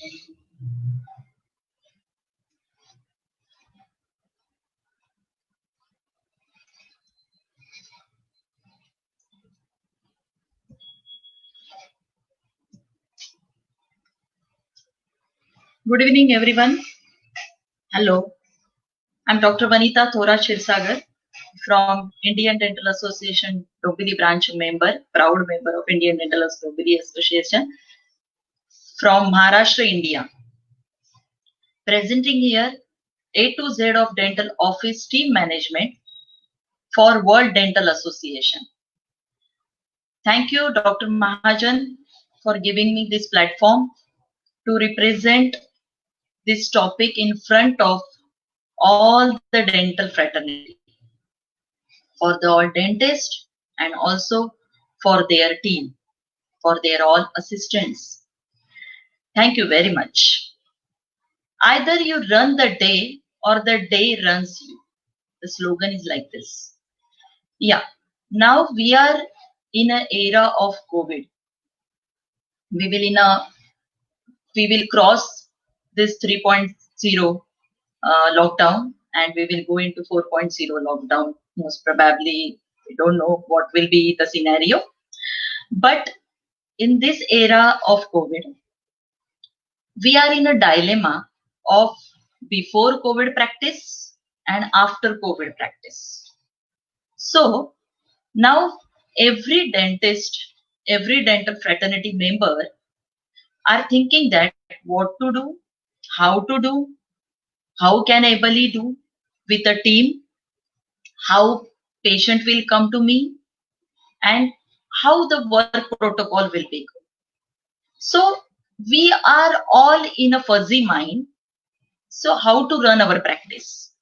Good evening, everyone. Hello, I'm Dr. Vanita Thora Shirsagar from Indian Dental Association Dobiri branch member, proud member of Indian Dental Dobiri Association from Maharashtra, India. Presenting here A to Z of dental office team management for World Dental Association. Thank you, Dr. Mahajan, for giving me this platform to represent this topic in front of all the dental fraternity, for the all dentists and also for their team, for their all assistants. Thank you very much. Either you run the day or the day runs you. The slogan is like this. Yeah, now we are in an era of COVID. We will cross this 3.0 lockdown and we will go into 4.0 lockdown. Most probably, we don't know what will be the scenario. But in this era of COVID, we are in a dilemma of before COVID practice and after COVID practice. So now every dentist, every dental fraternity member are thinking that what to do, how can I do with a team, how patient will come to me, and how the work protocol will be. So we are all in a fuzzy mind. So how to run our practice?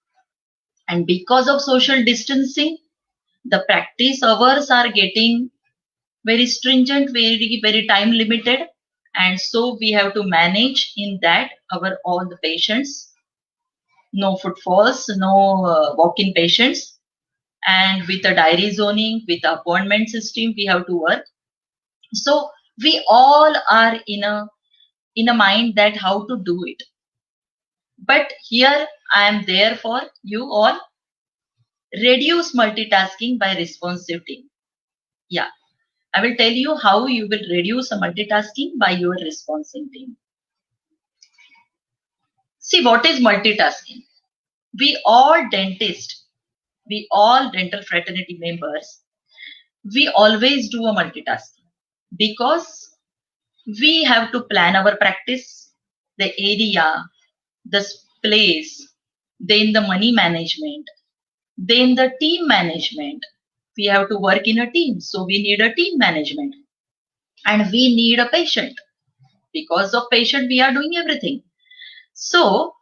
And because of social distancing, the practice hours are getting very stringent, very time limited. And so we have to manage in that all the patients, no footfalls, no walk-in patients. And with the diary zoning, with the appointment system, we have to work. So we all are in a mind that how to do it. But here I am there for you all. Reduce multitasking by responsive team. Yeah, I will tell you how you will reduce multitasking by your responsive team. See, what is multitasking? We all dentists, we all dental fraternity members, we always do a multitasking because we have to plan our practice, the area, the place, then the money management, then the team management. We have to work in a team, so we need a team management. And we need a patient. Because of patient, we are doing everything. So,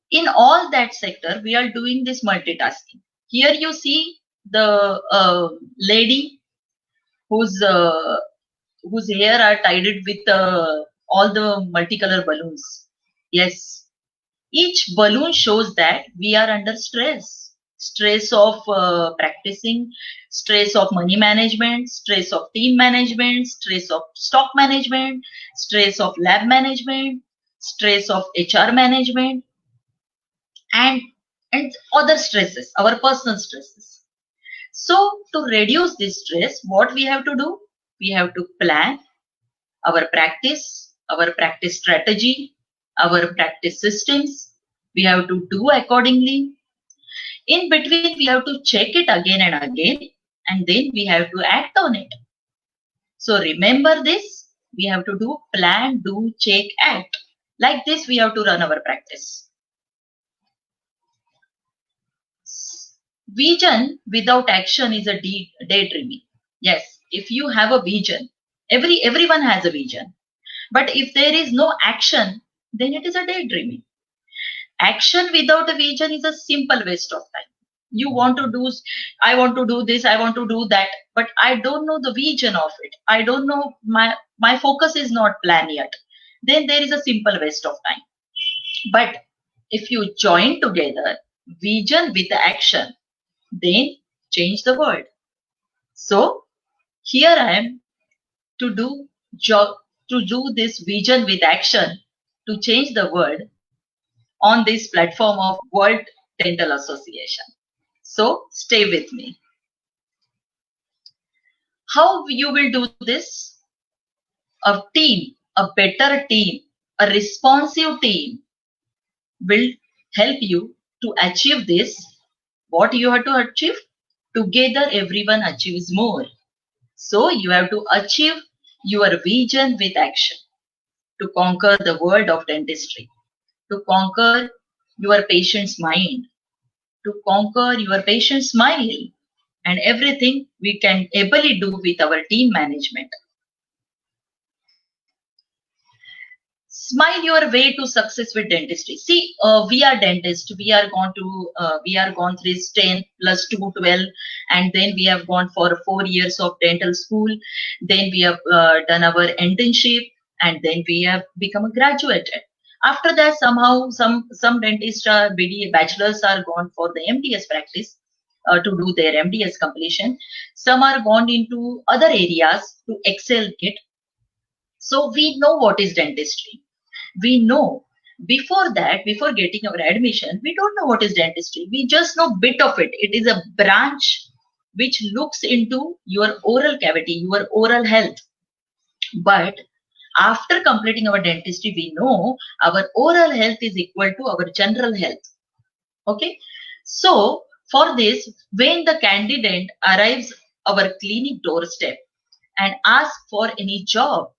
in all that sector, we are doing this multitasking. Here you see the lady whose hair are tied with all the multicolor balloons. Yes, each balloon shows that we are under stress of practicing, stress of money management, stress of team management, stress of stock management, stress of lab management, stress of HR management, and other stresses, our personal stresses. So to reduce this stress, what we have to do? We have to plan our practice strategy, our practice systems. We have to do accordingly. In between, we have to check it again and again, and then we have to act on it. So remember this, we have to do plan, do, check, act. Like this, we have to run our practice. Vision without action is a daydreaming. Yes, if you have a vision, everyone has a vision. But if there is no action, then it is a daydreaming. Action without a vision is a simple waste of time. You want to do, I want to do this, I want to do that, but I don't know the vision of it. I don't know, my focus is not planned yet. Then there is a simple waste of time. But if you join together vision with action, then change the world. So here I am to do this vision with action to change the world on this platform of World Dental Association. So stay with me. How you will do this? A team, a better team, a responsive team will help you to achieve this. What you have to achieve? Together everyone achieves more. So you have to achieve your vision with action to conquer the world of dentistry, to conquer your patient's mind, to conquer your patient's smile, and everything we can ably do with our team management. Smile your way to success with dentistry. See, we are dentists. We are gone through 10 plus 2, 12, and then we have gone for 4 years of dental school. Then we have done our internship, and then we have become a graduate. After that, somehow some dentists are bachelors are gone for the MDS practice to do their MDS completion. Some are gone into other areas to excel it. So we know what is dentistry. We know before that, before getting our admission, we don't know what is dentistry. We just know bit of it. It is a branch which looks into your oral cavity, your oral health. But after completing our dentistry, we know our oral health is equal to our general health. Okay. So for this, when the candidate arrives our clinic doorstep and asks for any job,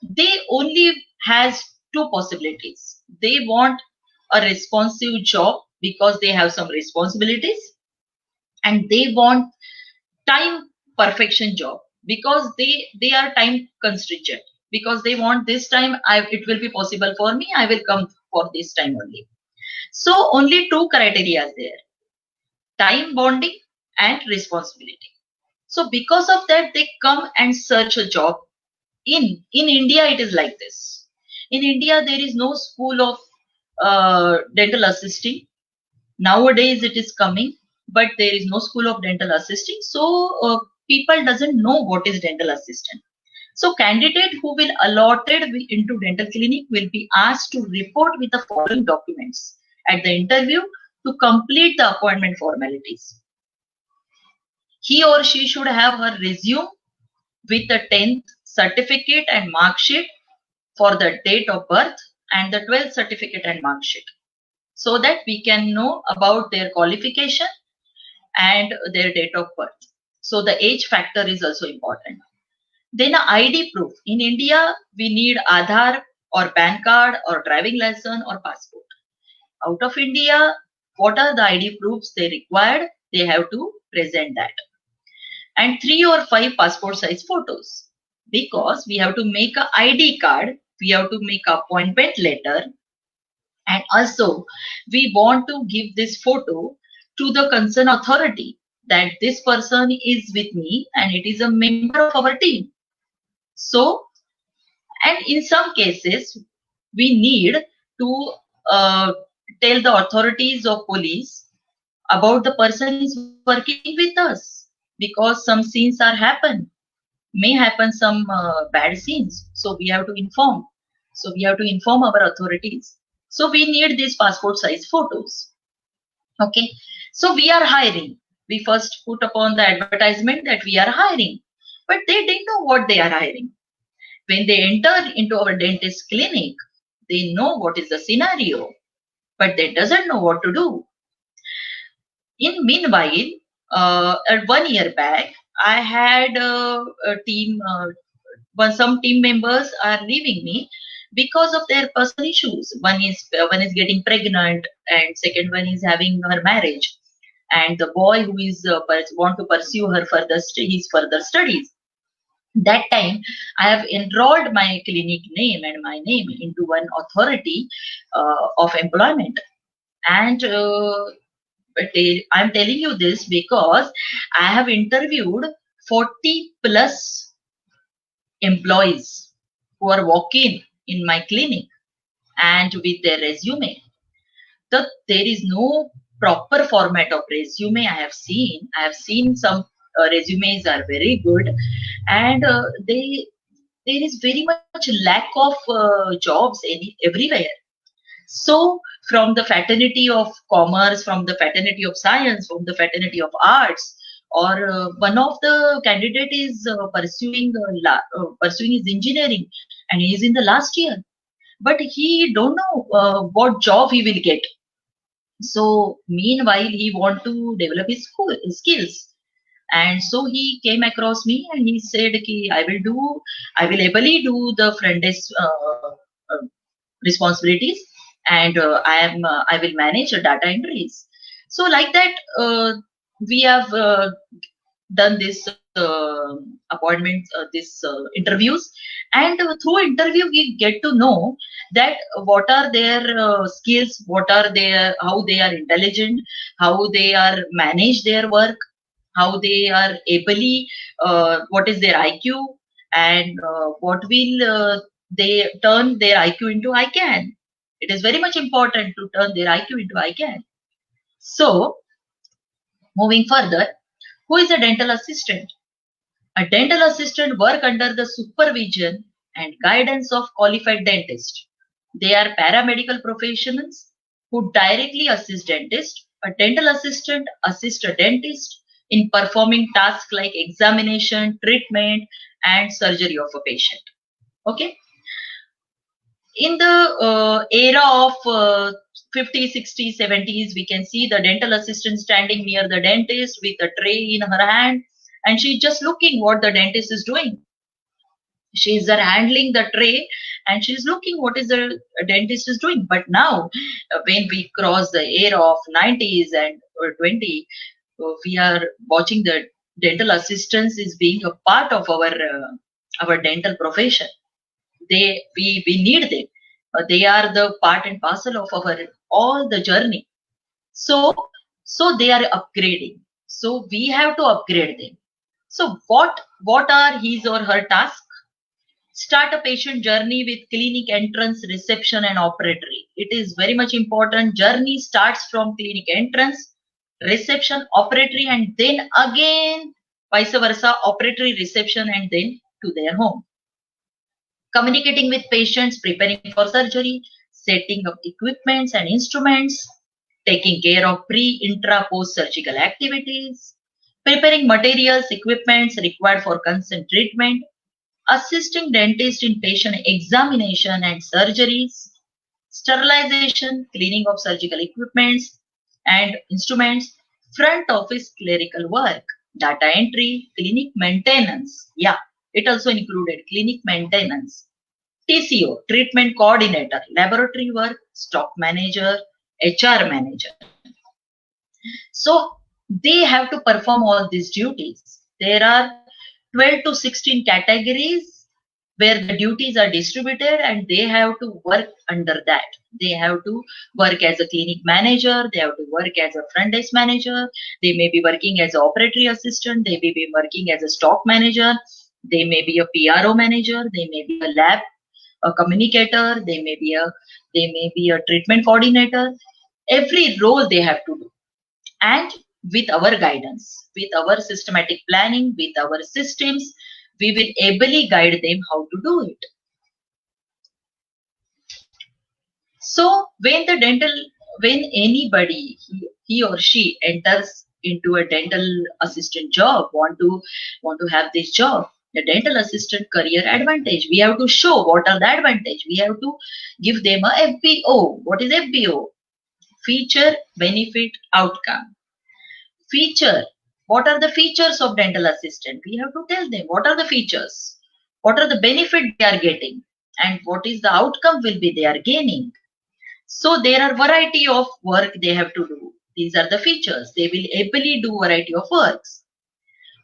they only has two possibilities. They want a responsive job because they have some responsibilities, and they want time perfection job because they are time constrained, because they want this time it will be possible for me, I will come for this time only. So only two criteria are there: time bonding and responsibility. So because of that, they come and search a job. In India, it is like this. In India, there is no school of dental assisting. Nowadays, it is coming, but there is no school of dental assisting. So people doesn't know what is dental assistant. So candidate who will allotted into dental clinic will be asked to report with the following documents at the interview to complete the appointment formalities. He or she should have her resume with the 10th certificate and mark sheet for the date of birth and the 12th certificate and mark sheet, so that we can know about their qualification and their date of birth. So the age factor is also important. Then a ID proof. In India, we need Aadhaar or PAN card or driving license or passport. Out of India, what are the ID proofs they required? They have to present that. And 3 or 5 passport size photos, because we have to make a ID card, we have to make an appointment letter, and also we want to give this photo to the concerned authority that this person is with me and it is a member of our team. So, and in some cases, we need to tell the authorities of police about the person is working with us, because some scenes may happen some bad scenes. So we have to inform. So we have to inform our authorities. So we need these passport size photos. Okay. So we are hiring. We first put upon the advertisement that we are hiring, but they didn't know what they are hiring. When they enter into our dentist clinic, they know what is the scenario, but they doesn't know what to do. In meanwhile, at 1 year back, I had a team, some team members are leaving me because of their personal issues. One is getting pregnant, and second one is having her marriage, and the boy who is want to pursue her his further studies. That time, I have enrolled my clinic name and my name into one authority of employment, and I'm telling you this because I have interviewed 40 plus employees who are walking in my clinic and with their resume. There is no proper format of resume I have seen. I have seen some resumes are very good, and they there is very much lack of jobs everywhere. So from the fraternity of commerce, from the fraternity of science, from the fraternity of arts, or one of the candidate is pursuing his engineering, and he is in the last year, but he don't know what job he will get. So meanwhile, he want to develop his skills. And so he came across me and he said, Ki, I will ably do the front desk uh, responsibilities, and I will manage the data entries. So like that, we have done this appointments, this interviews, and through interview we get to know that what are their skills, what are their, how they are intelligent, how they are manage their work, how they are ably, what is their IQ, and what will they turn their IQ into I can. It is very much important to turn their IQ into I can. So, moving further, who is a dental assistant? A dental assistant work under the supervision and guidance of qualified dentists. They are paramedical professionals who directly assist dentists. A dental assistant assists a dentist in performing tasks like examination, treatment, and surgery of a patient. Okay. In the era of 50s, 60s, 70s, we can see the dental assistant standing near the dentist with a tray in her hand, and she's just looking what the dentist is doing. She's handling the tray and she's looking what is the dentist is doing. But now, when we cross the era of 90s and 20, we are watching the dental assistants is being a part of our dental profession. We need them. They are the part and parcel of our all the journey. So they are upgrading. So we have to upgrade them. So what are his or her tasks? Start a patient journey with clinic entrance, reception, and operatory. It is very much important. Journey starts from clinic entrance, reception, operatory, and then again vice versa, operatory, reception, and then to their home. Communicating with patients, preparing for surgery, setting up equipments and instruments, taking care of pre, intra, post surgical activities, preparing materials, equipments required for consent treatment, assisting dentist in patient examination and surgeries, sterilization, cleaning of surgical equipments and instruments, front office clerical work, data entry, clinic maintenance. Yeah, it also included clinic maintenance, TCO, treatment coordinator, laboratory work, stock manager, HR manager. So they have to perform all these duties. There are 12 to 16 categories where the duties are distributed and they have to work under that. They have to work as a clinic manager, they have to work as a front desk manager, they may be working as an operatory assistant, they may be working as a stock manager, they may be a PRO manager, they may be a lab a communicator, they may be a treatment coordinator. Every role they have to do. And with our guidance, with our systematic planning, with our systems, we will ably guide them how to do it. So when anybody, he or she enters into a dental assistant job, want to have this job, the dental assistant career advantage, we have to show what are the advantage. We have to give them a FBO. What is FBO? Feature, benefit, outcome. Feature. What are the features of dental assistant? We have to tell them what are the features, what are the benefit they are getting, and what is the outcome will be they are gaining. So there are variety of work they have to do. These are the features. They will ably do variety of works.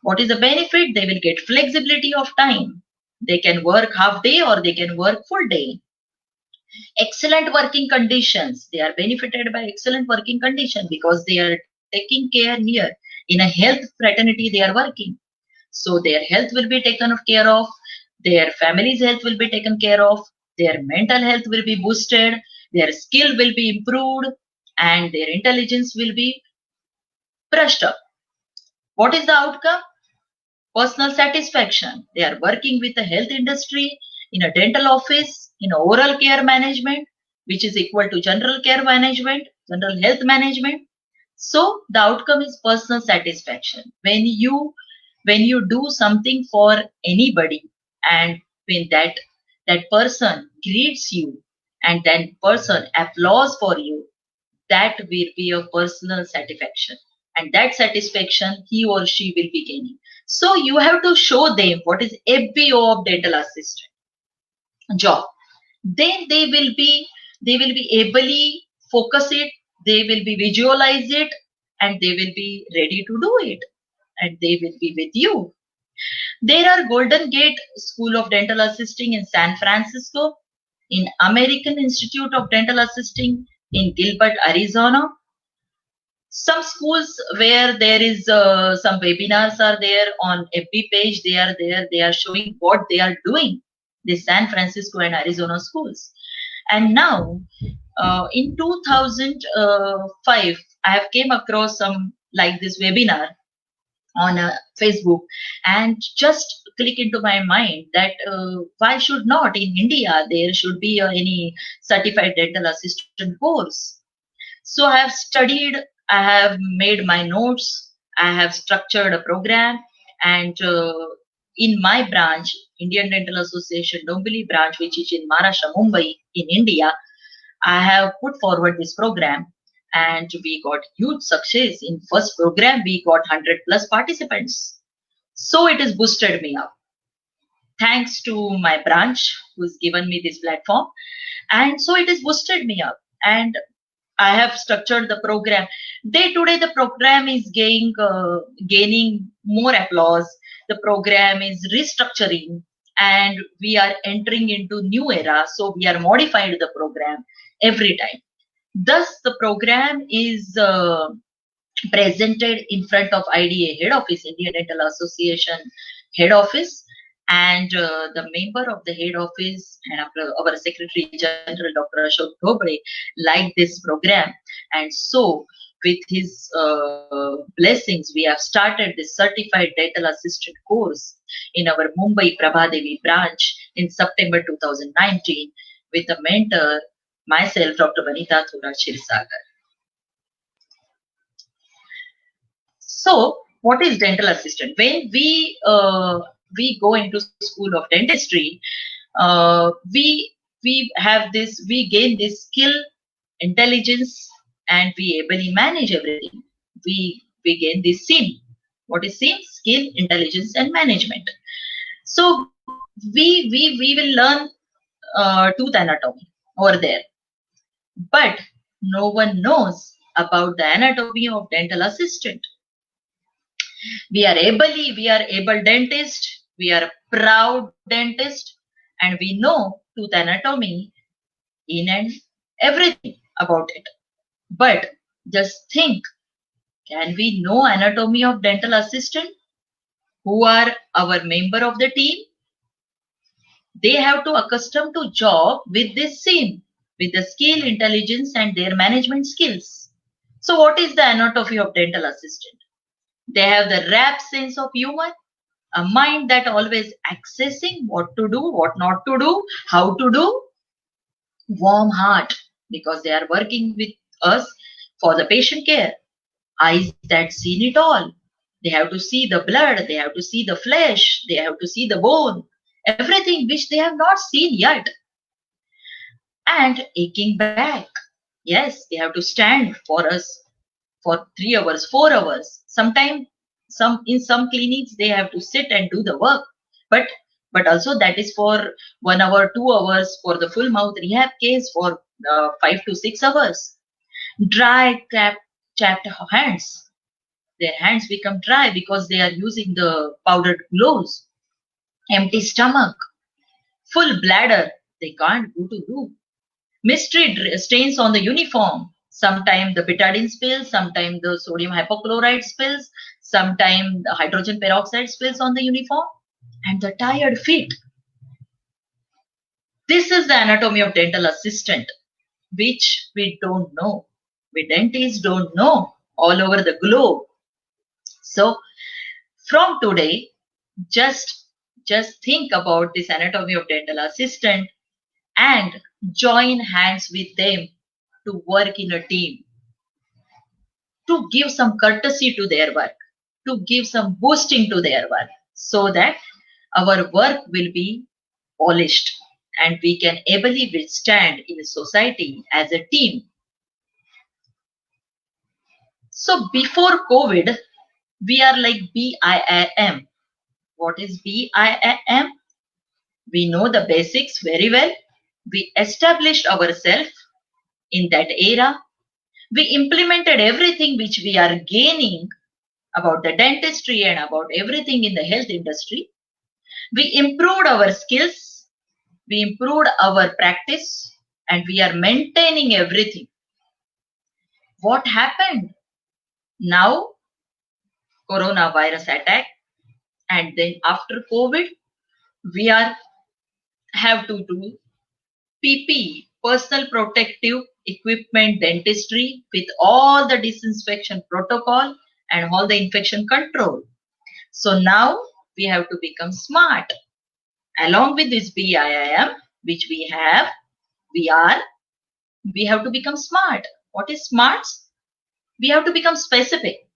What is the benefit? They will get flexibility of time. They can work half day or they can work full day. Excellent working conditions. They are benefited by excellent working condition because they are taking care here. In a health fraternity, they are working. So their health will be taken care of. Their family's health will be taken care of. Their mental health will be boosted. Their skill will be improved. And their intelligence will be brushed up. What is the outcome? personal satisfaction. They are working with the health industry, in a dental office, in a oral care management, which is equal to general care management, general health management. So the outcome is personal satisfaction. When you do something for anybody, and when that person greets you and that person applause for you, that will be a personal satisfaction, and that satisfaction he or she will be gaining. So you have to show them what is FBO of dental assistant job. Then they will be ably focus it, they will be visualize it, and they will be ready to do it, and they will be with you. There are Golden Gate School of Dental Assisting in San Francisco, in American Institute of Dental Assisting in Gilbert, Arizona. Some schools where there is some webinars are there on FB page. They are there. They are showing what they are doing. The San Francisco and Arizona schools. And now, in 2005, I have came across some like this webinar on Facebook, and just click into my mind that why should not in India there should be any certified dental assistant course. So I have studied, I have made my notes, I have structured a program, and in my branch, Indian Dental Association Dombili branch, which is in Maharashtra, Mumbai, in India, I have put forward this program, and we got huge success. In first program, we got 100 plus participants. So it has boosted me up. Thanks to my branch who's given me this platform. And so it has boosted me up. And I have structured the program. Day to day, the program is gaining more applause. The program is restructuring, and we are entering into new era. So we are modified the program every time. Thus, the program is presented in front of IDA head office, Indian Dental Association head office, and the member of the head office and our Secretary General, Dr. Ashok Dhobde, liked this program. And so, with his blessings, we have started this certified dental assistant course in our Mumbai Prabhadevi branch in September 2019 with a mentor, myself, Dr. Vanitha Thora Chirsagar. So, what is dental assistant? When we go into school of dentistry, we have this, we gain this skill, intelligence, and we ably manage everything. We gain this SIM. What is SIM? Skill, intelligence, and management. So we will learn tooth anatomy over there, but no one knows about the anatomy of dental assistant. We are able dentist, we are proud dentist, and we know tooth anatomy in and everything about it. But just think, can we know anatomy of dental assistant who are our member of the team? They have to accustom to job with this same, with the skill, intelligence, and their management skills. So what is the anatomy of dental assistant? They have the rapt sense of humor, a mind that always accessing what to do, what not to do, how to do, warm heart, because they are working with us for the patient care, eyes that seen it all. They have to see the blood, they have to see the flesh, they have to see the bone, everything which they have not seen yet. And aching back. Yes, they have to stand for us for 3 hours, 4 hours. Sometimes in some clinics they have to sit and do the work. But also that is for 1 hour, 2 hours for the full mouth rehab case for 5 to 6 hours. Dry, chapped hands. Their hands become dry because they are using the powdered gloves. Empty stomach. Full bladder. They can't go to do. Mystery stains on the uniform. Sometimes the betadine spills, sometimes the sodium hypochlorite spills, sometimes the hydrogen peroxide spills on the uniform, and the tired feet. This is the anatomy of dental assistant, which we don't know. We dentists don't know all over the globe. So from today, Just think about this anatomy of dental assistant and join hands with them to work in a team, to give some courtesy to their work, to give some boosting to their work, so that our work will be polished and we can ably withstand in society as a team. So before COVID, we are like BIIM. What is BIIM? We know the basics very well. We established ourselves in that era. We implemented everything which we are gaining about the dentistry and about everything in the health industry. We improved our skills, we improved our practice, and we are maintaining everything. What happened? Now, coronavirus attack, and then after COVID, we have to do PPE, personal protective equipment dentistry, with all the disinfection protocol and all the infection control. So now we have to become smart. Along with this BIIM, which we have to become smart. What is smart? We have to become specific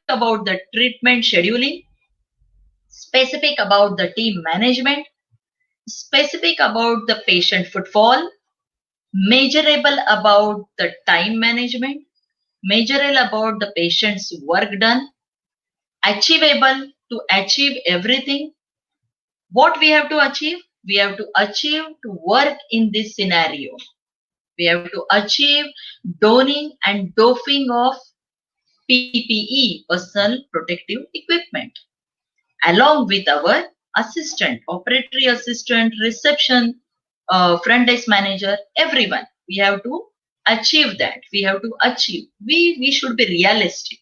about the treatment scheduling, specific about the team management, specific about the patient footfall, measurable about the time management, measurable about the patient's work done, achievable to achieve everything. What we have to achieve? We have to achieve to work in this scenario. We have to achieve donning and doffing of PPE, personal protective equipment, along with our assistant, operatory assistant, reception, front desk manager, everyone. We have to achieve that. We have to achieve. We should be realistic.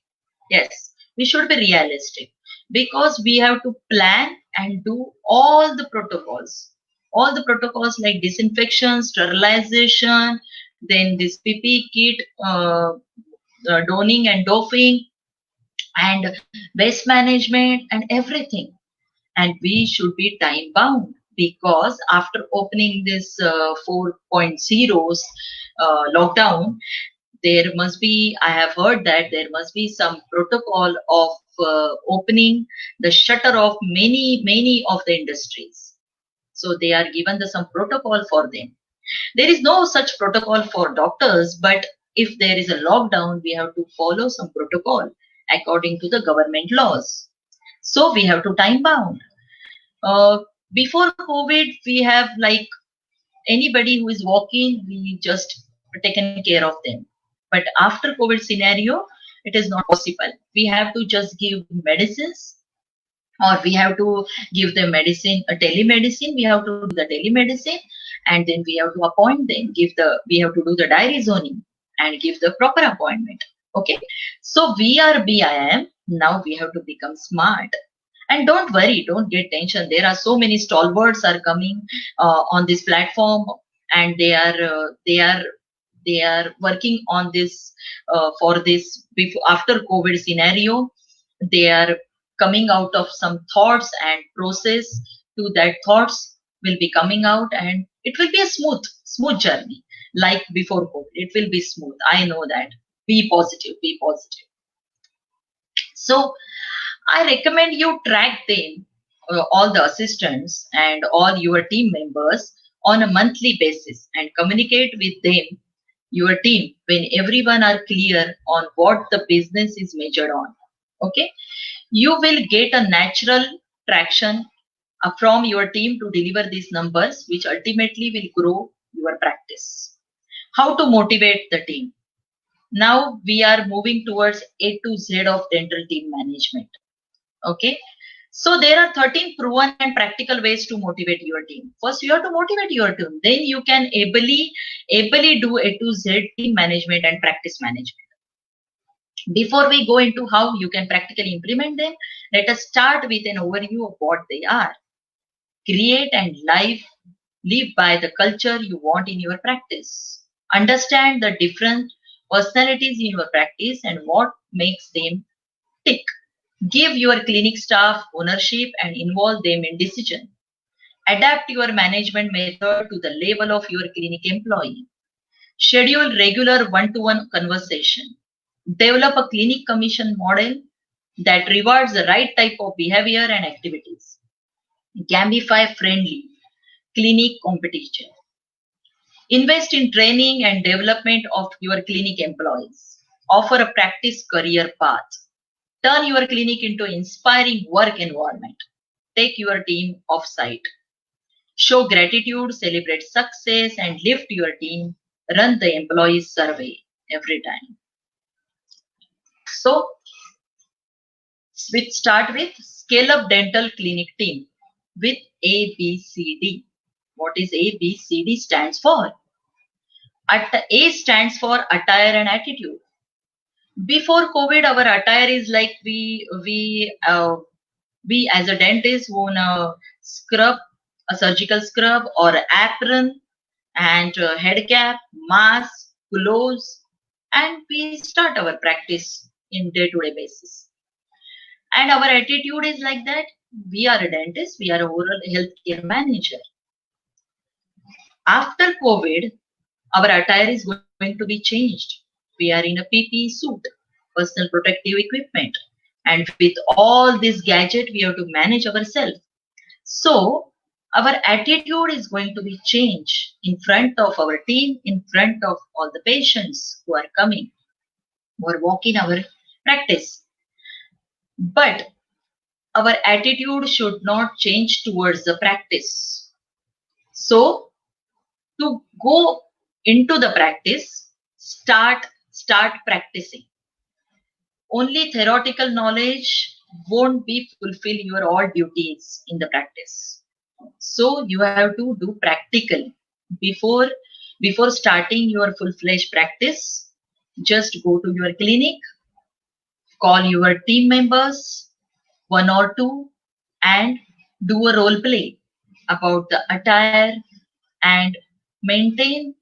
Yes, we should be realistic, because we have to plan and do all the protocols. All the protocols like disinfection, sterilization, then this PPE kit, donning and doffing, and waste management and everything. And we should be time bound, because after opening this 4.0's lockdown, there must be, I have heard that there must be some protocol of opening the shutter of many of the industries. So they are given some protocol for them. There is no such protocol for doctors, but if there is a lockdown, we have to follow some protocol according to the government laws. So we have to time bound. Before COVID, we have like anybody who is walking, we just taken care of them. But after COVID scenario, it is not possible. We have to just give medicines, or we have to give them medicine, a telemedicine. We have to do the telemedicine, and then we have to appoint them, we have to do the diary zoning and give the proper appointment. Okay, so we are BIM. Now we have to become smart. And don't worry, don't get tension. There are so many stalwarts are coming on this platform, and they are working on this for this after COVID scenario. They are coming out of some thoughts and process to that thoughts will be coming out, and it will be a smooth journey like before COVID. It will be smooth. I know that. Be positive, be positive. So I recommend you track them, all the assistants and all your team members on a monthly basis, and communicate with them, your team, when everyone are clear on what the business is measured on. Okay, you will get a natural traction from your team to deliver these numbers, which ultimately will grow your practice. How to motivate the team? Now we are moving towards A to Z of dental team management. Okay, so there are 13 proven and practical ways to motivate your team. First, you have to motivate your team. Then you can ably do A to Z team management and practice management. Before we go into how you can practically implement them, let us start with an overview of what they are. Create and live by the culture you want in your practice. Understand the different personalities in your practice and what makes them tick. Give your clinic staff ownership and involve them in decision. Adapt your management method to the level of your clinic employee. Schedule regular one-to-one conversation. Develop a clinic commission model that rewards the right type of behavior and activities. Gamify friendly clinic competition. Invest in training and development of your clinic employees. Offer a practice career path. Turn your clinic into an inspiring work environment. Take your team off-site. Show gratitude, celebrate success, and lift your team. Run the employees survey every time. So, we start with Scale Up Dental Clinic Team with ABCD. What is ABCD stands for? A stands for attire and attitude. Before COVID, our attire is like we as a dentist own a scrub, a surgical scrub or apron and head cap, mask, gloves, and we start our practice in day-to-day basis. And our attitude is like that. We are a dentist, we are a oral healthcare manager. After COVID, our attire is going to be changed. We are in a PPE suit, personal protective equipment, and with all this gadget, we have to manage ourselves. So our attitude is going to be changed in front of our team, in front of all the patients who are coming, who are walking our practice. But our attitude should not change towards the practice. So to go into the practice, start practicing. Only theoretical knowledge won't be fulfill your all duties in the practice. So you have to do practical before starting your full-fledged practice. Just go to your clinic, call your team members, one or two, and do a role play about the attire and maintain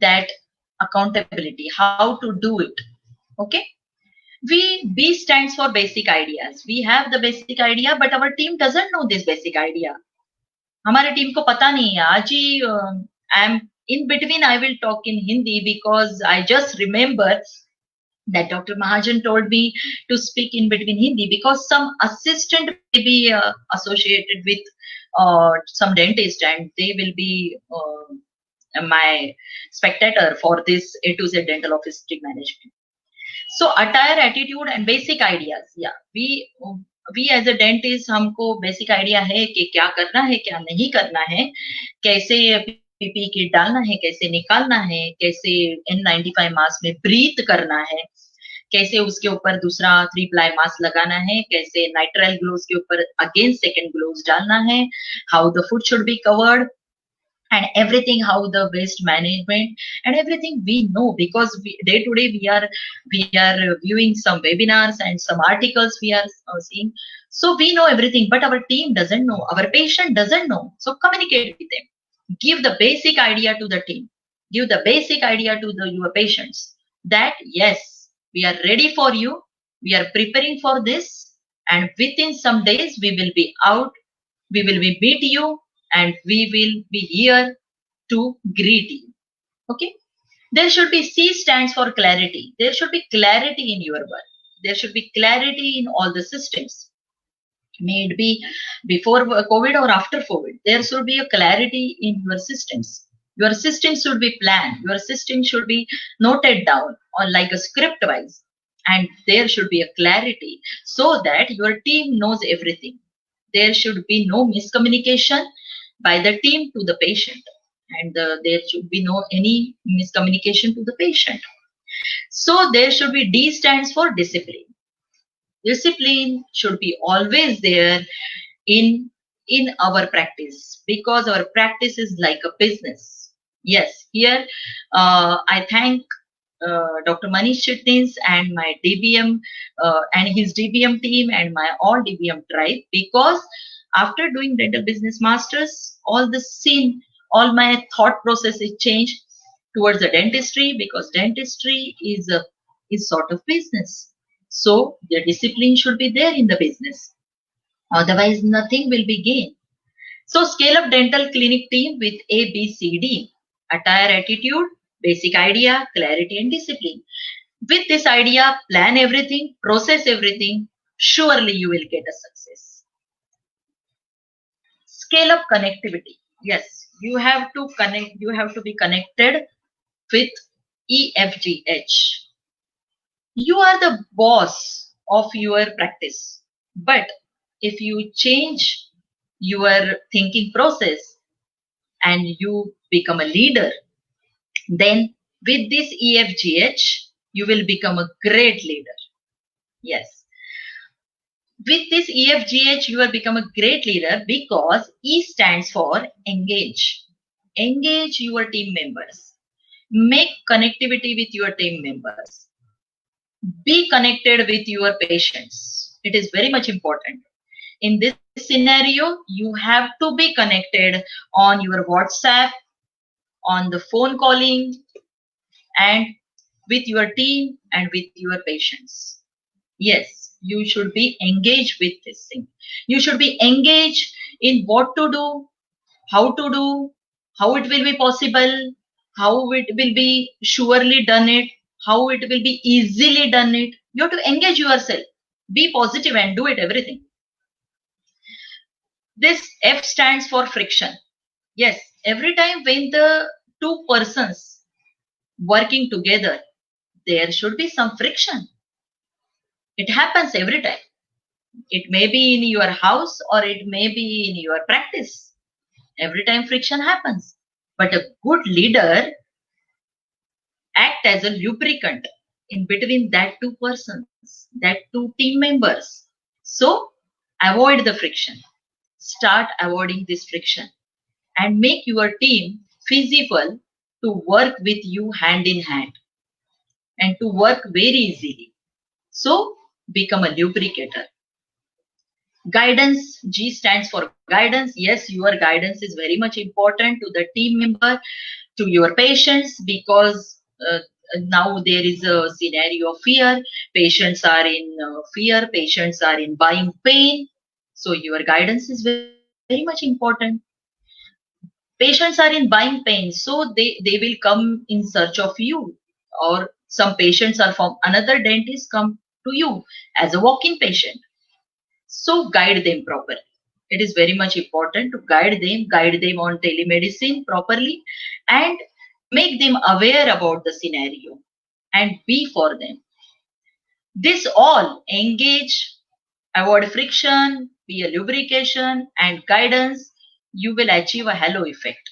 that accountability, how to do it. Okay. B stands for basic ideas. We have the basic idea, but our team doesn't know this basic idea. हमारे team को पता नहीं है. आज ही I am in between. I will talk in Hindi because I just remember that Dr. Mahajan told me to speak in between Hindi because some assistant may be associated with some dentist and they will be my spectator for this A to Z dental office management. So attire, attitude and basic ideas. Yeah, we as a dentist हमको basic idea है कि क्या करना है, क्या नहीं करना है, कैसे पीपी किट डालना है, कैसे निकालना है, कैसे N95 मास्क में ब्रीथ करना है, कैसे उसके ऊपर दूसरा 3 ply मास्क लगाना है, कैसे नाइट्राइल ग्लोव्स के ऊपर अगेन सेकंड ग्लोव्स डालना है, how the foot should be covered, and everything, how the waste management and everything we know because day to day we are viewing some webinars and some articles we are seeing, so we know everything, but our team doesn't know, our patient doesn't know. So communicate with them, give the basic idea to the team, give the basic idea to your patients that yes, we are ready for you, we are preparing for this, and within some days we will be out, we will be meet you, and we will be here to greet you. Okay. There should be C stands for clarity. There should be clarity in your work. There should be clarity in all the systems. May it be before COVID or after COVID. There should be a clarity in your systems. Your systems should be planned. Your system should be noted down or like a script wise. And there should be a clarity so that your team knows everything. There should be no miscommunication by the team to the patient, and there should be no any miscommunication to the patient. So there should be D stands for discipline. Discipline should be always there in our practice because our practice is like a business. Yes, here I thank Dr. Manish Chitnis and my DBM and his DBM team and my all DBM tribe, because after doing dental business masters, all the scene, all my thought process is changed towards the dentistry, because dentistry is sort of business. So the discipline should be there in the business. Otherwise, nothing will be gained. So scale up dental clinic team with A, B, C, D. Attire, attitude, basic idea, clarity and discipline. With this idea, plan everything, process everything. Surely you will get a success. Scale up connectivity. Yes, you have to connect, you have to be connected with EFGH. You are the boss of your practice. But if you change your thinking process and you become a leader, then with this EFGH, you will become a great leader. Yes. With this EFGH, you will become a great leader because E stands for engage. Engage your team members. Make connectivity with your team members. Be connected with your patients. It is very much important. In this scenario, you have to be connected on your WhatsApp, on the phone calling, and with your team and with your patients. Yes, you should be engaged with this thing. You should be engaged in what to do, how it will be possible, how it will be surely done it, how it will be easily done it. You have to engage yourself. Be positive and do it everything. This F stands for friction. Yes, every time when the two persons working together, there should be some friction. It happens every time. It may be in your house or it may be in your practice. Every time friction happens. But a good leader act as a lubricant in between that two persons, that two team members. So avoid the friction. Start avoiding this friction and make your team feasible to work with you hand in hand and to work very easily. So become a lubricator. Guidance, G stands for guidance. Yes, your guidance is very much important to the team member, to your patients, because now there is a scenario of fear. Patients are in fear, patients are in buying pain. So your guidance is very much important. Patients are in buying pain, so they will come in search of you, or some patients are from another dentist come to you as a walk-in patient. So guide them properly. It is very much important to guide them on telemedicine properly and make them aware about the scenario and be for them. This all engage, avoid friction, be a lubrication and guidance, you will achieve a halo effect.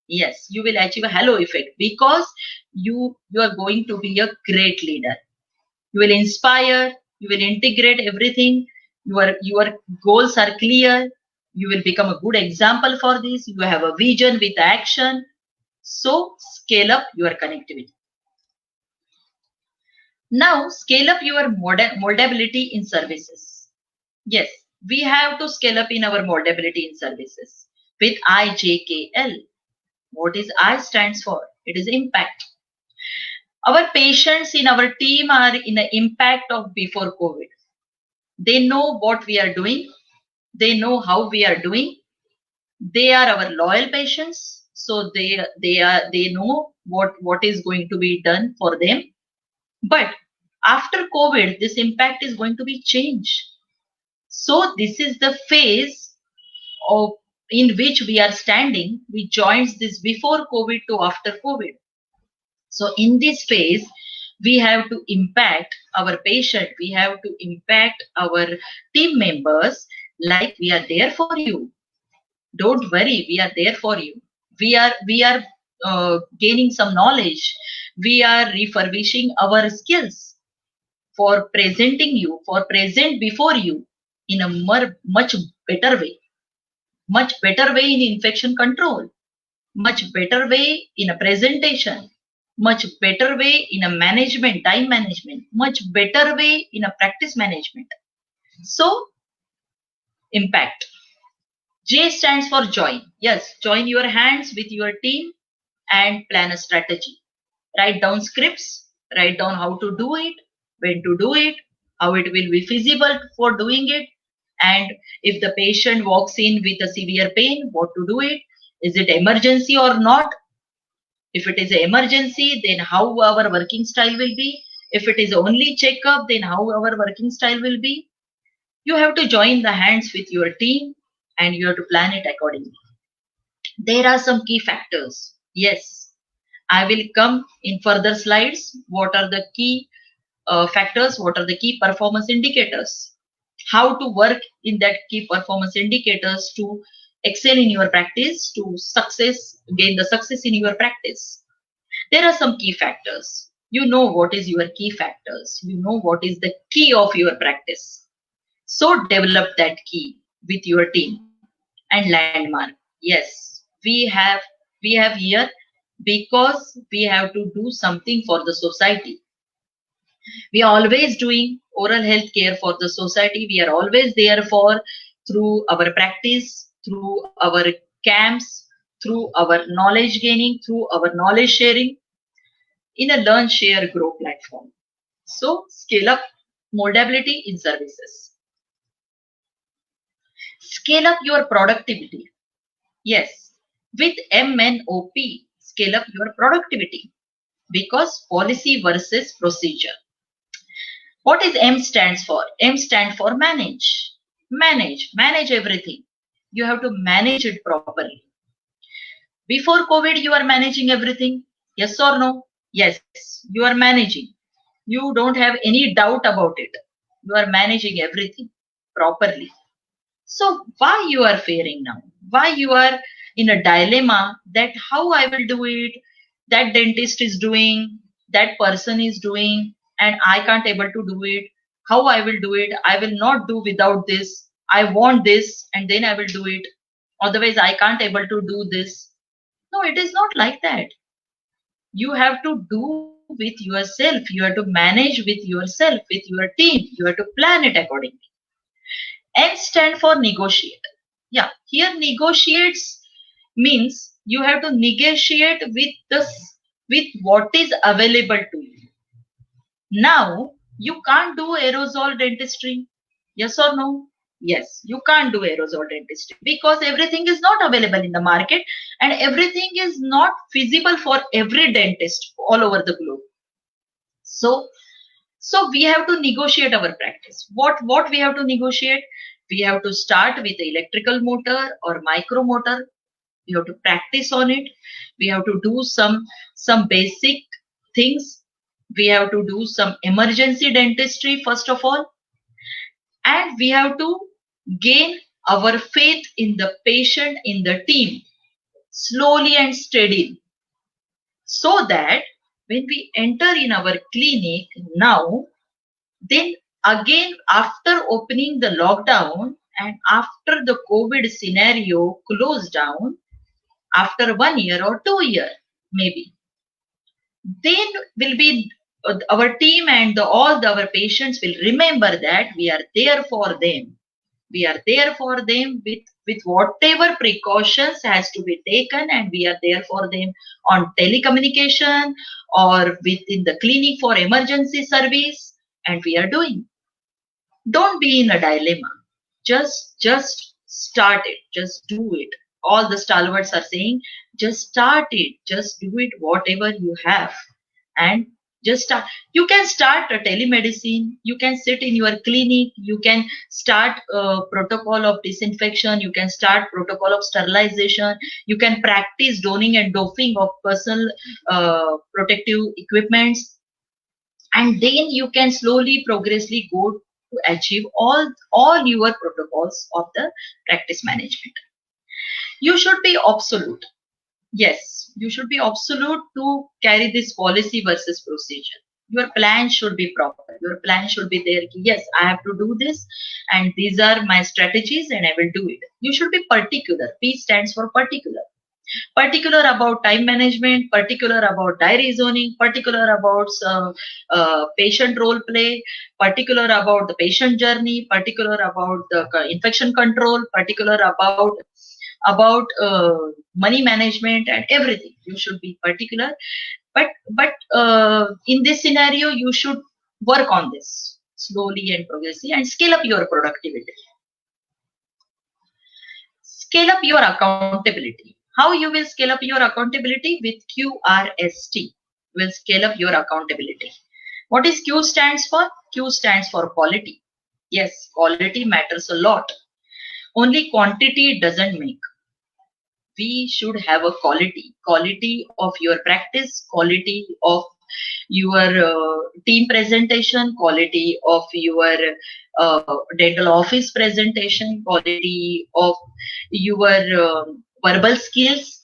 Yes, you will achieve a halo effect because you are going to be a great leader. You will inspire, you will integrate everything, your goals are clear, you will become a good example for this, you have a vision with action. So scale up your connectivity. Now scale up your moldability in services. Yes, we have to scale up in our moldability in services with IJKL. What is I stands for? It is impact. Our patients in our team are in the impact of before COVID. They know what we are doing. They know how we are doing. They are our loyal patients. So they know what is going to be done for them. But after COVID, this impact is going to be changed. So this is the phase of in which we are standing. We joins this before COVID to after COVID. So in this phase, we have to impact our patient. We have to impact our team members like we are there for you. Don't worry, we are there for you. We are gaining some knowledge. We are refurbishing our skills for presenting you, for present before you in a much better way. Much better way in infection control. Much better way in a presentation. Much better way in a management, time management. Much better way in a practice management. So, impact. J stands for join. Yes, join your hands with your team and plan a strategy. Write down scripts, write down how to do it, when to do it, how it will be feasible for doing it, and if the patient walks in with a severe pain, what to do it, is it emergency or not? If it is an emergency, then how our working style will be. If it is only checkup, then how our working style will be. You have to join the hands with your team and you have to plan it accordingly. There are some key factors. Yes, I will come in further slides. What are the key factors? What are the key performance indicators? How to work in that key performance indicators to excel in your practice, to gain the success in your practice. There are some key factors. You know what is your key factors. You know what is the key of your practice. So develop that key with your team. And landmark. Yes, we have here because we have to do something for the society. We are always doing oral health care for the society. We are always there for through our practice, through our camps, through our knowledge gaining, through our knowledge sharing in a learn, share, grow platform. So scale up moldability in services. Scale up your productivity. Yes, with MNOP, scale up your productivity because policy versus procedure. What is M stands for? M stands for manage. Manage everything. You have to manage it properly. Before COVID, you are managing everything. Yes or no? Yes, you are managing. You don't have any doubt about it. You are managing everything properly. So why you are fearing now? Why you are in a dilemma that how I will do it, that dentist is doing, that person is doing, and I can't able to do it. How I will do it? I will not do without this. I want this and then I will do it. Otherwise I can't able to do this. No, it is not like that. You have to do with yourself. You have to manage with yourself, with your team. You have to plan it accordingly. N stand for negotiate. Yeah, here negotiates means you have to negotiate with what is available to you. Now you can't do aerosol dentistry. Yes or no? Yes, you can't do aerosol dentistry because everything is not available in the market and everything is not feasible for every dentist all over the globe. So we have to negotiate our practice. What we have to negotiate? We have to start with the electrical motor or micro motor. We have to practice on it. We have to do some basic things. We have to do some emergency dentistry first of all. And we have to gain our faith in the patient, in the team, slowly and steadily. So that when we enter in our clinic now, then again after opening the lockdown and after the COVID scenario closed down, after 1 year or 2 years maybe, then will be our team and our patients will remember that we are there for them. We are there for them with whatever precautions has to be taken, and we are there for them on telecommunication or within the clinic for emergency service, and we are doing. Don't be in a dilemma. Just start it. Just do it. All the stalwarts are saying, just start it. Just do it, whatever you have. And just start. You can start a telemedicine. You can sit in your clinic. You can start a protocol of disinfection. You can start protocol of sterilization. You can practice donning and doffing of personal protective equipments. And then you can slowly, progressively go to achieve all your protocols of the practice management. You should be absolute. Yes, you should be absolute to carry this policy versus procedure. Your plan should be proper. Your plan should be there. Yes, I have to do this and these are my strategies and I will do it. You should be particular. P stands for particular. Particular about time management, particular about diary zoning, particular about patient role play, particular about the patient journey, particular about the infection control, particular about money management and everything. You should be particular, but in this scenario you should work on this slowly and progressively, and scale up your productivity. Scale up your accountability. How you will scale up your accountability? With QRST. Will scale up your accountability. What is Q stands for? Q stands for quality. Yes, quality matters a lot. Only quantity doesn't make. We should have a quality of your practice, quality of your team presentation, quality of your dental office presentation, quality of your verbal skills,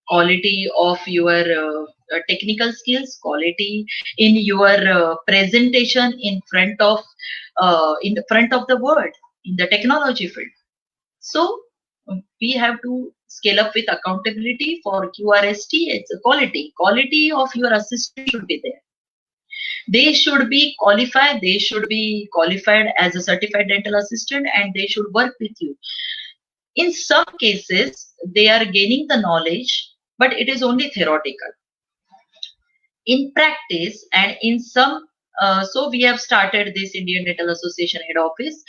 quality of your technical skills, quality in your presentation in front of the world, in the technology field. So we have to scale up with accountability for QRST. It's a quality of your assistant should be there. They should be qualified. They should be qualified as a certified dental assistant, and they should work with you. In some cases, they are gaining the knowledge, but it is only theoretical. In practice, and in some so we have started this Indian Dental Association head office,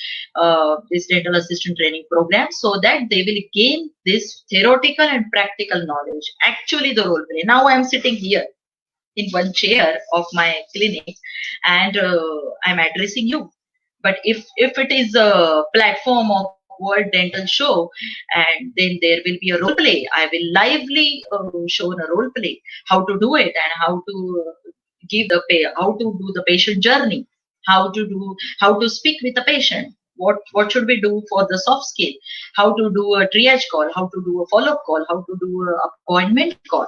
this dental assistant training program, so that they will gain this theoretical and practical knowledge. Actually, the role play. Now I am sitting here in one chair of my clinic, and I'm addressing you. But if it is a platform of World Dental Show, and then there will be a role play, I will lively show a role play, how to do it, and how to give the how to do the patient journey, how to speak with the patient, what should we do for the soft skill, how to do a triage call, how to do a follow-up call, how to do a appointment call,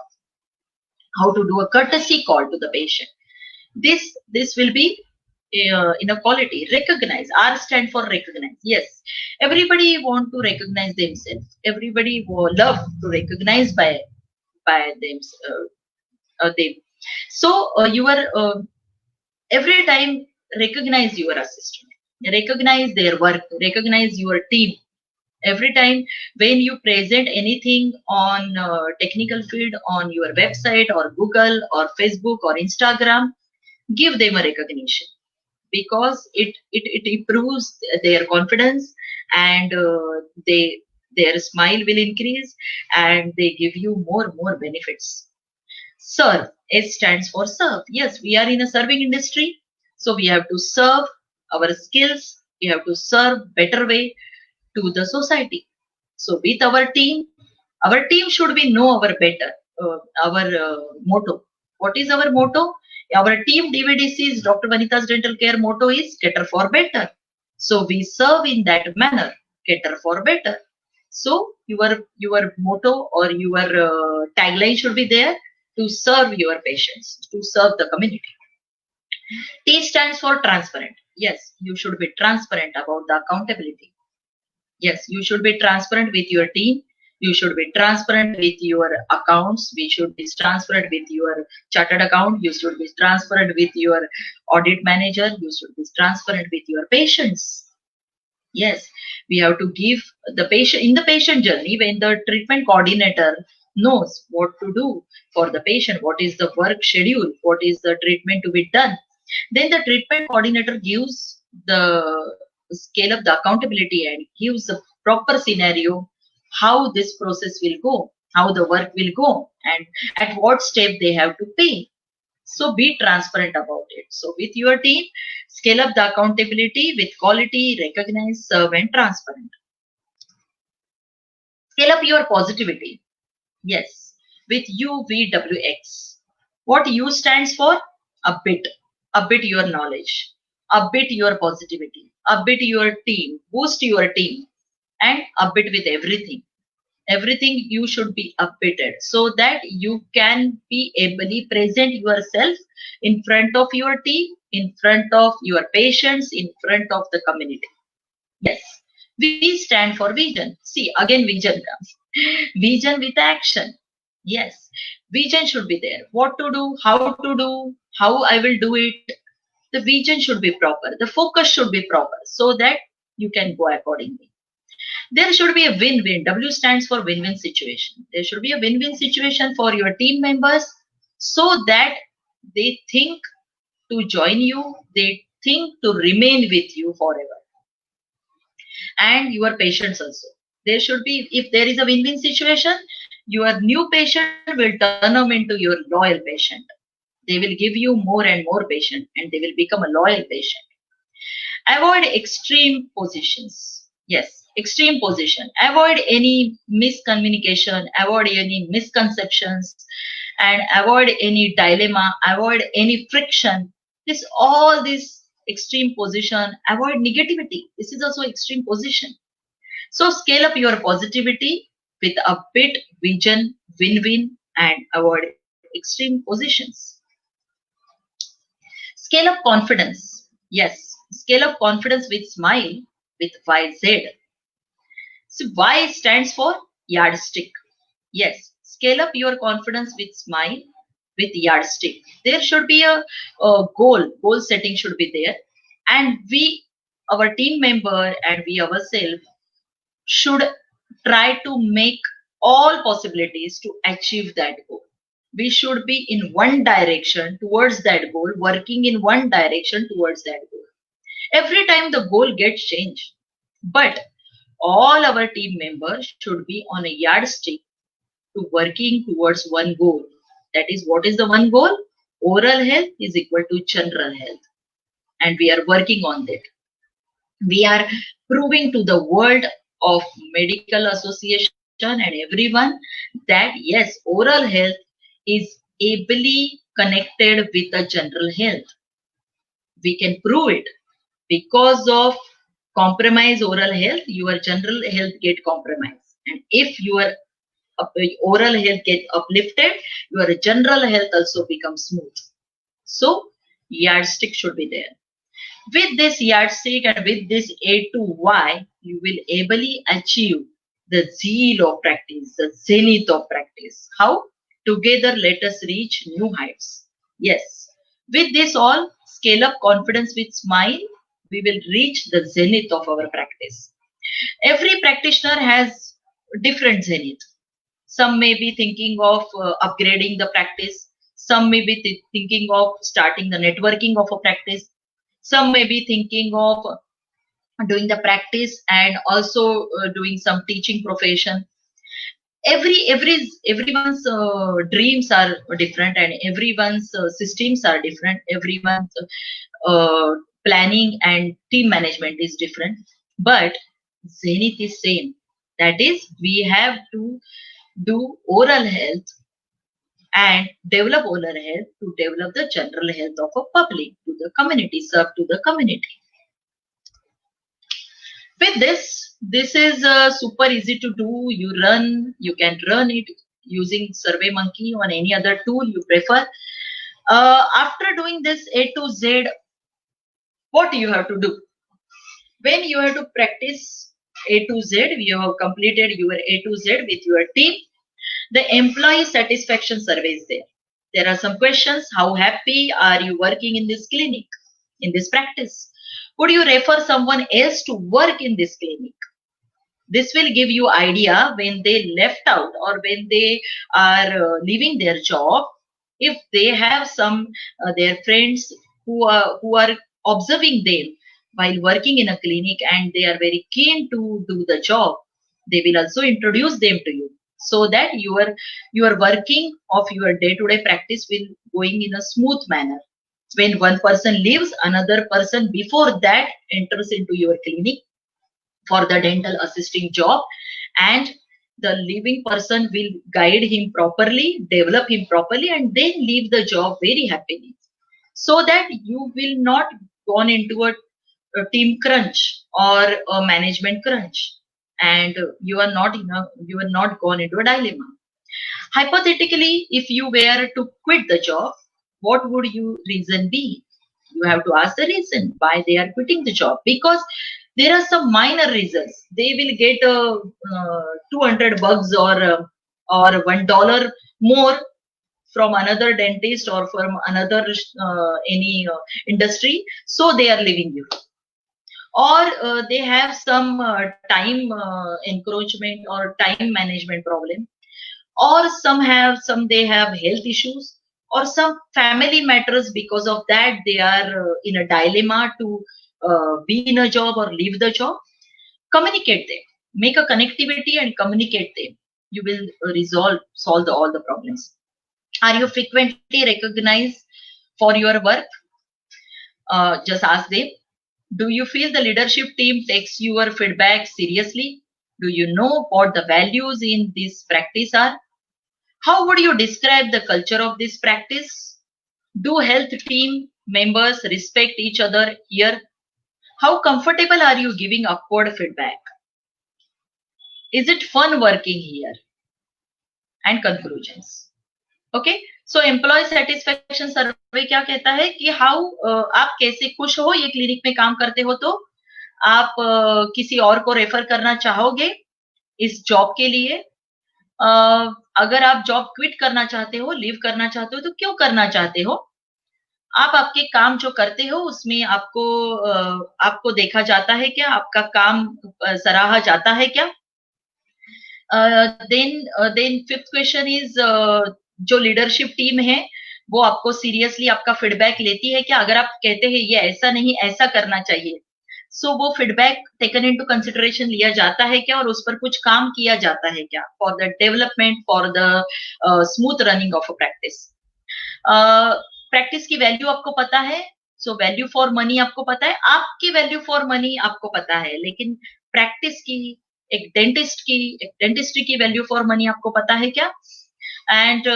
how to do a courtesy call to the patient. This will be inequality. Recognize. R stand for recognize. Yes, everybody want to recognize themselves. Everybody love to recognize by them. So you are every time recognize your assistant, recognize their work, recognize your team. Every time when you present anything on technical field on your website or Google or Facebook or Instagram, give them a recognition, because it improves their confidence, and their smile will increase, and they give you more benefits. Serve. S stands for serve. Yes, we are in a serving industry, so we have to serve our skills. We have to serve better way to the society. So with our team should be know our better, our motto. What is our motto? Our team DVDC's Dr. Vanita's Dental Care motto is cater for better. So we serve in that manner, cater for better. So your motto or your tagline should be there, to serve your patients, to serve the community. T stands for transparent. Yes, you should be transparent about the accountability. Yes, you should be transparent with your team. You should be transparent with your accounts. We should be transparent with your chartered account. You should be transparent with your audit manager. You should be transparent with your patients. Yes, we have to give the patient, in the patient journey, when the treatment coordinator knows what to do for the patient, what is the work schedule, what is the treatment to be done, then the treatment coordinator gives the scale of the accountability and gives a proper scenario, how this process will go, how the work will go, and at what step they have to pay. So be transparent about it. So with your team, scale up the accountability with quality, recognize, serve, and transparent. Scale up your positivity. Yes, with UVWX. What U stands for? A bit your knowledge, a bit your positivity, a bit your team, boost your team, and a bit with everything. Everything you should be updated, so that you can be ably present yourself in front of your team, in front of your patients, in front of the community. Yes, we stand for vision. See, again vision comes. Vision with action. Yes, vision should be there. What to do, how I will do it. The vision should be proper. The focus should be proper, so that you can go accordingly. There should be a win-win. W stands for win-win situation. There should be a win-win situation for your team members, so that they think to join you, they thing to remain with you forever. And your patients also. There should be, if there is a win-win situation, your new patient will turn them into your loyal patient. They will give you more and more patient and they will become a loyal patient. Avoid extreme positions. Yes, extreme position. Avoid any miscommunication, avoid any misconceptions, and avoid any dilemma, avoid any friction. This all this extreme position, avoid negativity. This is also extreme position. So scale up your positivity with a bit vision, win-win, and avoid extreme positions. Scale up confidence. Yes, scale up confidence with smile with YZ. So Y stands for yardstick. Yes, scale up your confidence with smile with yardstick. There should be a goal setting should be there. And we, our team member and we ourselves should try to make all possibilities to achieve that goal. We should be in one direction towards that goal, working in one direction towards that goal. Every time the goal gets changed, but all our team members should be on a yardstick to working towards one goal. That is, what is the one goal? Oral health is equal to general health. And we are working on that. We are proving to the world of medical association and everyone that yes, oral health is ably connected with the general health. We can prove it. Because of compromise oral health, your general health get compromised. And if your oral health get uplifted, your general health also becomes smooth. So yardstick should be there. With this yardstick and with this A to Y, you will ably achieve the zeal of practice, the zenith of practice. How? Together let us reach new heights. Yes. With this all, scale up confidence with smile, we will reach the zenith of our practice. Every practitioner has different zenith. Some may be thinking of upgrading the practice. Some may be thinking of starting the networking of a practice. Some may be thinking of doing the practice and also doing some teaching profession. Everyone's dreams are different and everyone's systems are different. Everyone's uh, planning and team management is different. But zenith is same. That is, we have to do oral health and develop oral health to develop the general health of a public, to the community, serve to the community. With this is super easy to do. You can run it using SurveyMonkey or any other tool you prefer. After doing this A to Z, what do you have to do? When you have to practice A to Z, you have completed your A to Z with your team. The employee satisfaction survey is there. There are some questions. How happy are you working in this clinic, in this practice? Would you refer someone else to work in this clinic? This will give you idea when they left out or when they are leaving their job. If they have some their friends who are observing them while working in a clinic and they are very keen to do the job, they will also introduce them to you, so that your working of your day-to-day practice will going in a smooth manner. When one person leaves, another person before that enters into your clinic for the dental assisting job, and the leaving person will guide him properly, develop him properly, and then leave the job very happily, so that you will not gone into a team crunch or a management crunch, and you are not gone into a dilemma. Hypothetically, if you were to quit the job, what would your reason be? You have to ask the reason why they are quitting the job, because there are some minor reasons. They will get 200 bucks or $1 more from another dentist or from another any industry, so they are leaving you. Or they have some time encroachment or time management problem, or some they have health issues, or some family matters, because of that they are in a dilemma to be in a job or leave the job. Communicate them, make a connectivity and communicate them. You will solve all the problems. Are you frequently recognized for your work? Just ask them. Do you feel the leadership team takes your feedback seriously? Do you know what the values in this practice are? How would you describe the culture of this practice? Do health team members respect each other here? How comfortable are you giving upward feedback? Is it fun working here? And conclusions. Okay, so employee satisfaction survey क्या कहता है कि how आप कैसे खुश हो ये clinic में काम करते हो, तो आप किसी और को रेफर करना चाहोगे इस जॉब के लिए? अगर आप जॉब क्विट करना चाहते हो, लीव करना चाहते हो, तो क्यों करना चाहते हो? आप आपके काम जो करते हो उसमें आपको देखा जाता है क्या? आपका काम सराहा जाता है क्या? देन फिफ्थ क्वेश्चन इज, जो लीडरशिप टीम है वो आपको सीरियसली आपका फीडबैक लेती है क्या? अगर आप कहते हैं ये ऐसा नहीं ऐसा करना चाहिए, सो वो फीडबैक टेकन इनटू कंसिडरेशन लिया जाता है क्या और उस पर कुछ काम किया जाता है क्या for the development, for the smooth running of a practice? Practice की वैल्यू आपको पता है, सो वैल्यू फॉर मनी आपको पता है, आपकी वैल्यू फॉर मनी आपको पता है, लेकिन प्रैक्टिस की, एक डेंटिस्ट्री की वैल्यू फॉर मनी आपको पता है क्या? एंड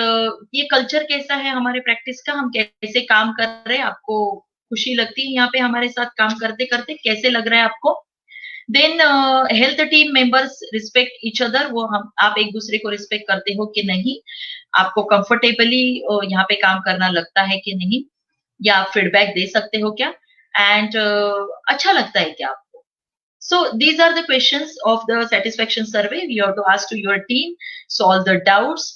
ये कल्चर कैसा है हमारे प्रैक्टिस का, हम कैसे काम कर रहे हैं, आपको खुशी लगती है यहाँ पे हमारे साथ काम करते करते, कैसे लग रहा है आपको? Then health team members respect each other, वो आप एक दूसरे को रिस्पेक्ट करते हो कि नहीं, आपको कंफर्टेबली यहाँ पे काम करना लगता है कि नहीं, या आप फीडबैक दे सकते हो क्या? एंड अच्छा लगता है क्या आपको? So these are the questions of the satisfaction survey. You have to ask to your team, solve the doubts.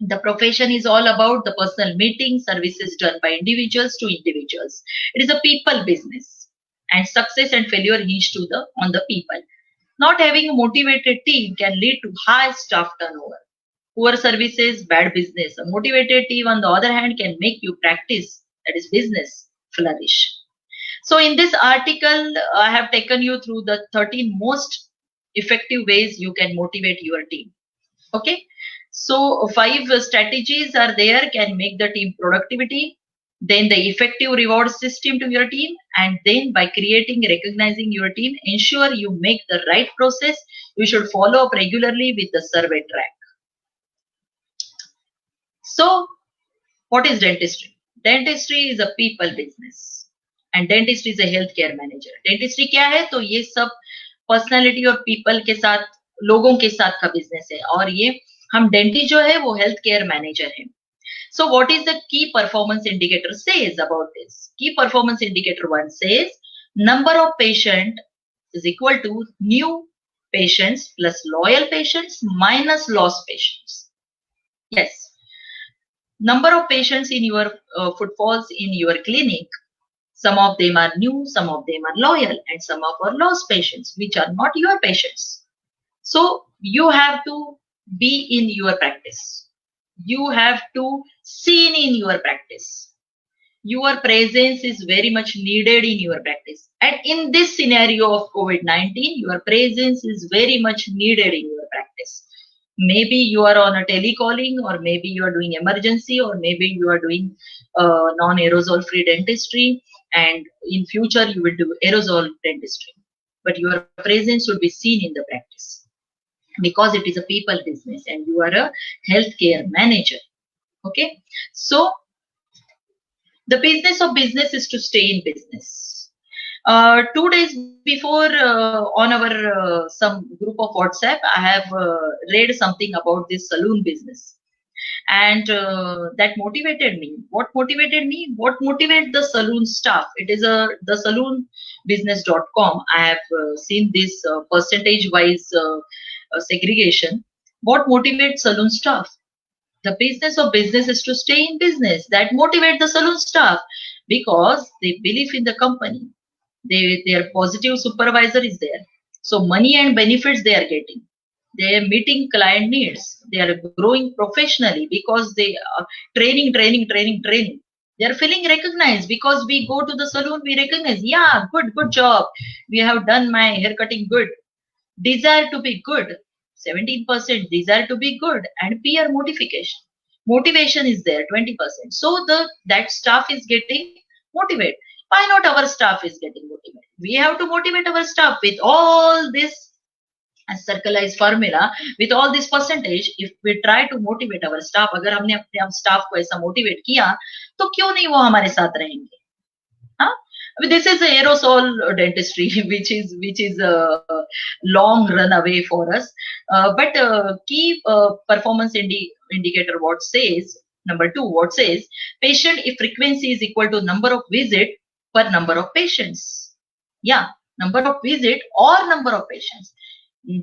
The profession is all about the personal meeting, services done by individuals to individuals. It is a people business, and success and failure hinge on the people. Not having a motivated team can lead to high staff turnover. Poor services, bad business. A motivated team, on the other hand, can make you practice, that is business, flourish. So in this article, I have taken you through the 13 most effective ways you can motivate your team. Okay. So 5 strategies are there, can make the team productivity, then the effective reward system to your team, and then by creating, recognizing your team, ensure you make the right process. You should follow up regularly with the survey track. So what is dentistry? Dentistry is a people business. And dentist is a health care manager. Dentistry क्या है? तो ये सब personality और people के साथ, लोगों के साथ का बिजनेस है, और ये हम डेंटिस्ट जो है वो हेल्थ केयर मैनेजर है. So what is the key performance indicator says about this? Key performance indicator 1 says number of patient is equal to new patients plus loyal patients minus loss patients. yes, number of patients in your footfalls in your clinic, some of them are new, some of them are loyal, and some of are lost patients, which are not your patients. So you have to be in your practice. You have to seen in your practice. Your presence is very much needed in your practice. And in this scenario of COVID-19, your presence is very much needed in your practice. Maybe you are on a telecalling, or maybe you are doing emergency, or maybe you are doing non-aerosol free dentistry, and in future you will do aerosol dentistry, but your presence should be seen in the practice, because it is a people business and you are a healthcare manager. Okay, so the business of business is to stay in business. 2 days before, on our some group of WhatsApp, I have read something about this saloon business, and that motivated me. What motivated me? What motivated the saloon staff? It is the saloonbusiness.com. I have seen this percentage wise segregation. What motivates saloon staff? The business of business is to stay in business. That motivates the saloon staff because they believe in the company. Their positive supervisor is there, so money and benefits they are getting. They are meeting client needs. They are growing professionally because they are training. They are feeling recognized because we go to the salon, we recognize, yeah, good job. We have done my hair cutting good. Desire to be good, 17% desire to be good, and peer motivation. Motivation is there, 20%. So that staff is getting motivated. Why not our staff is getting motivated? We have to motivate our staff with all this circleized formula, with all this percentage. If we try to motivate our staff, अगर हमने अपने staff को ऐसा motivate किया, तो क्यों नहीं वो हमारे साथ रहेंगे? Huh? I mean, this is aerosol dentistry, which is a long run away for us. But key performance indicator what says, number 2, what says patient if frequency is equal to number of visit per number of patients. Yeah, number of visit or number of patients.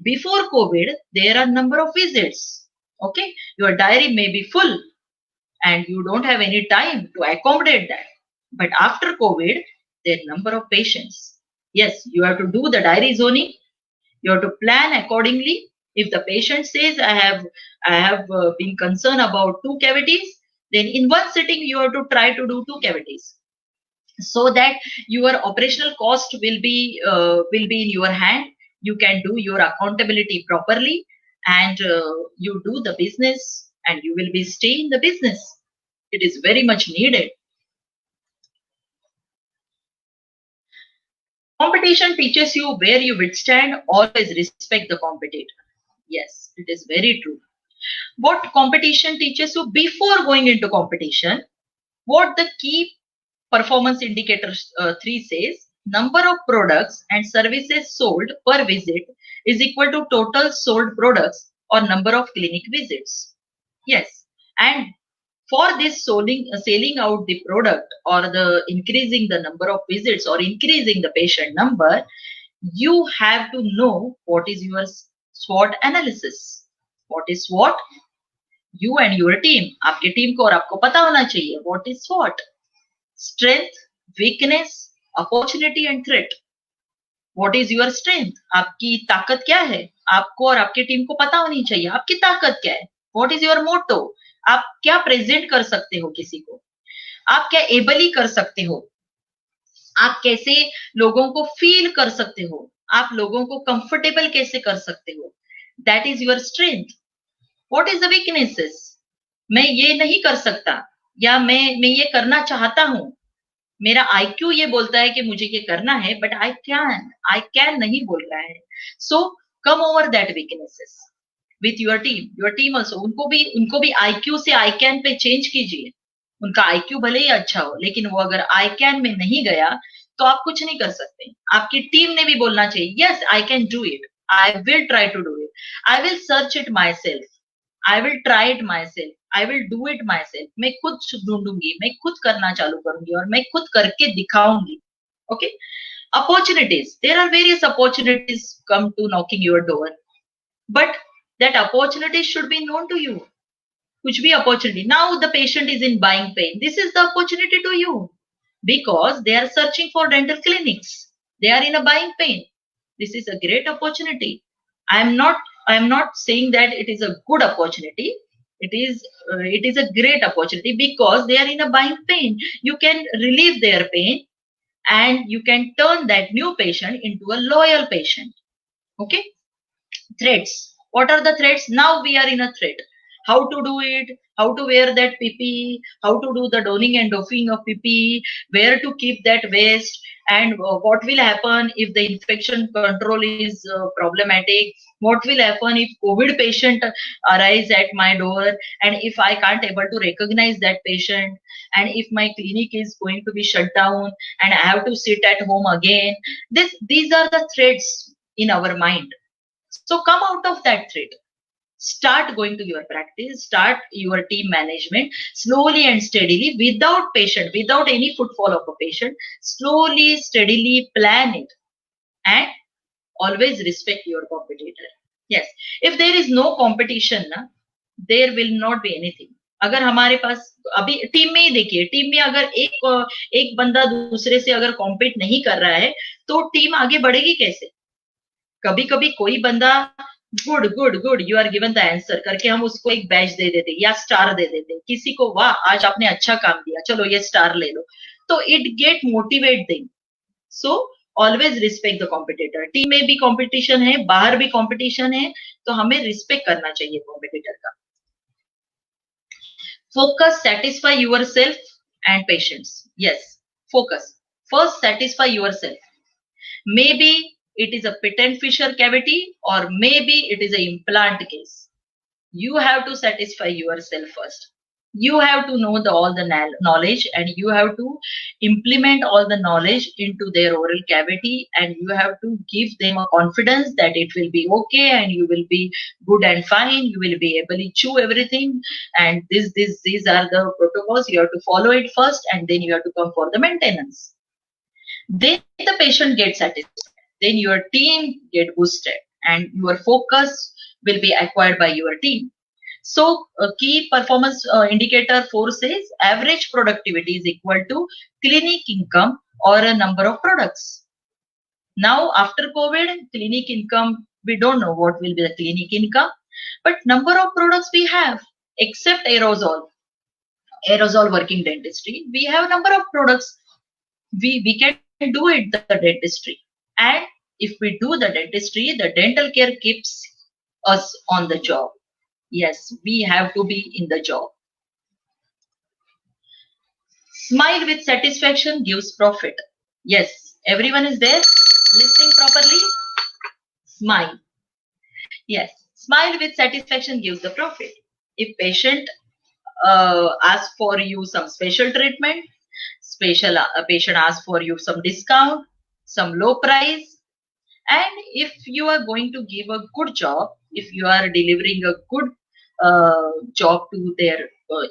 Before COVID, there are number of visits. Okay, your diary may be full and you don't have any time to accommodate that. But after COVID, there are number of patients. Yes, you have to do the diary zoning. You have to plan accordingly. If the patient says, I have been concerned about 2 cavities, then in one sitting you have to try to do 2 cavities, so that your operational cost will be in your hand. You can do your accountability properly, and you do the business, and you will be stay in the business. It is very much needed. Competition teaches you where you withstand. Always respect the competitor. Yes, it is very true. What competition teaches you before going into competition? What the key performance indicator 3 says, number of products and services sold per visit is equal to total sold products or number of clinic visits. Yes, and for this selling out the product or the increasing the number of visits or increasing the patient number, you have to know what is your SWOT analysis. What is SWOT? You and your team, आपके team को और आपको पता होना चाहिए what is SWOT. Strength, weakness, opportunity and threat. What is your strength? आपकी ताकत क्या है? आपको और आपके टीम को पता होनी चाहिए आपकी ताकत क्या है. What is your motto? आप क्या प्रेजेंट कर सकते हो किसी को? आप क्या एबली कर सकते हो? आप कैसे लोगों को फील कर सकते हो? आप लोगों को कंफर्टेबल कैसे कर सकते हो? That is your strength. What is the weaknesses? मैं ये नहीं कर सकता, या मैं ये करना चाहता हूं, मेरा IQ ये बोलता है कि मुझे ये करना है, बट I can नहीं बोल रहा है. So come over that weaknesses with your team also. उनको भी IQ से I can पे चेंज कीजिए. उनका IQ भले ही अच्छा हो, लेकिन वो अगर I can में नहीं गया तो आप कुछ नहीं कर सकते. आपकी टीम ने भी बोलना चाहिए, yes, I can do it, I will try to do it, I will search it myself, I will try it myself, I will do it myself. मैं खुद ढूंढूंगी, मैं खुद करना चालू करूंगी और मैं खुद करके दिखाऊंगी. Okay? Opportunities. There are various opportunities come to knocking your door, but that opportunity should be known to you. Kuch bhi opportunity. Now the patient is in buying pain. This is the opportunity to you, because they are searching for dental clinics. They are in a buying pain. This is a great opportunity. I am not saying that it is a good opportunity. It is a great opportunity because they are in a buying pain. You can relieve their pain and you can turn that new patient into a loyal patient. Okay? Threats. What are the threats? Now we are in a threat. How to do it, how to wear that PPE, how to do the donning and doffing of PPE, where to keep that waste, and what will happen if the infection control is problematic, what will happen if COVID patient arrives at my door, and if I can't able to recognize that patient, and if my clinic is going to be shut down and I have to sit at home again. These are the threats in our mind. So come out of that threat. Start going to your practice, start your team management slowly and steadily, without any footfall of a patient. Slowly, steadily plan it, and always respect your competitor. Yes, if there is no competition, there will not be anything. अगर हमारे पास अभी team में ही देखिए, team में अगर एक बंदा दूसरे से अगर कॉम्पीट नहीं कर रहा है तो टीम आगे बढ़ेगी कैसे? कभी कभी कोई बंदा good good good, you are given the answer करके हम उसको एक बैच दे देते या स्टार दे देते, किसी को वाह आज आपने अच्छा काम किया, चलो ये स्टार ले लो, तो it get motivate them. So always respect the competitor. Team में भी कंपटीशन है, बाहर भी कंपटीशन है, तो हमें रिस्पेक्ट करना चाहिए कॉम्पिटिटर का. Focus, satisfy yourself and patience. Yes, focus. First, satisfy yourself. Maybe it is a patent fissure cavity or maybe it is an implant case. You have to satisfy yourself first. You have to know all the knowledge and you have to implement all the knowledge into their oral cavity, and you have to give them a confidence that it will be okay and you will be good and fine, you will be able to chew everything, and these are the protocols, you have to follow it first and then you have to come for the maintenance. Then the patient gets satisfied, then your team get boosted and your focus will be acquired by your team. So key performance indicator 4 says average productivity is equal to clinic income or a number of products. Now after COVID, clinic income, we don't know what will be the clinic income, but number of products we have, except aerosol working dentistry, we have number of products. We can do it, the dentistry. And if we do the dentistry, the dental care keeps us on the job. Yes, we have to be in the job. Smile with satisfaction gives profit. Yes, everyone is there listening properly. Smile. Yes, smile with satisfaction gives the profit. If patient asks for you some special treatment, a patient asks for you some discount, some low price, and if you are going to give a good job, if you are delivering a good job to their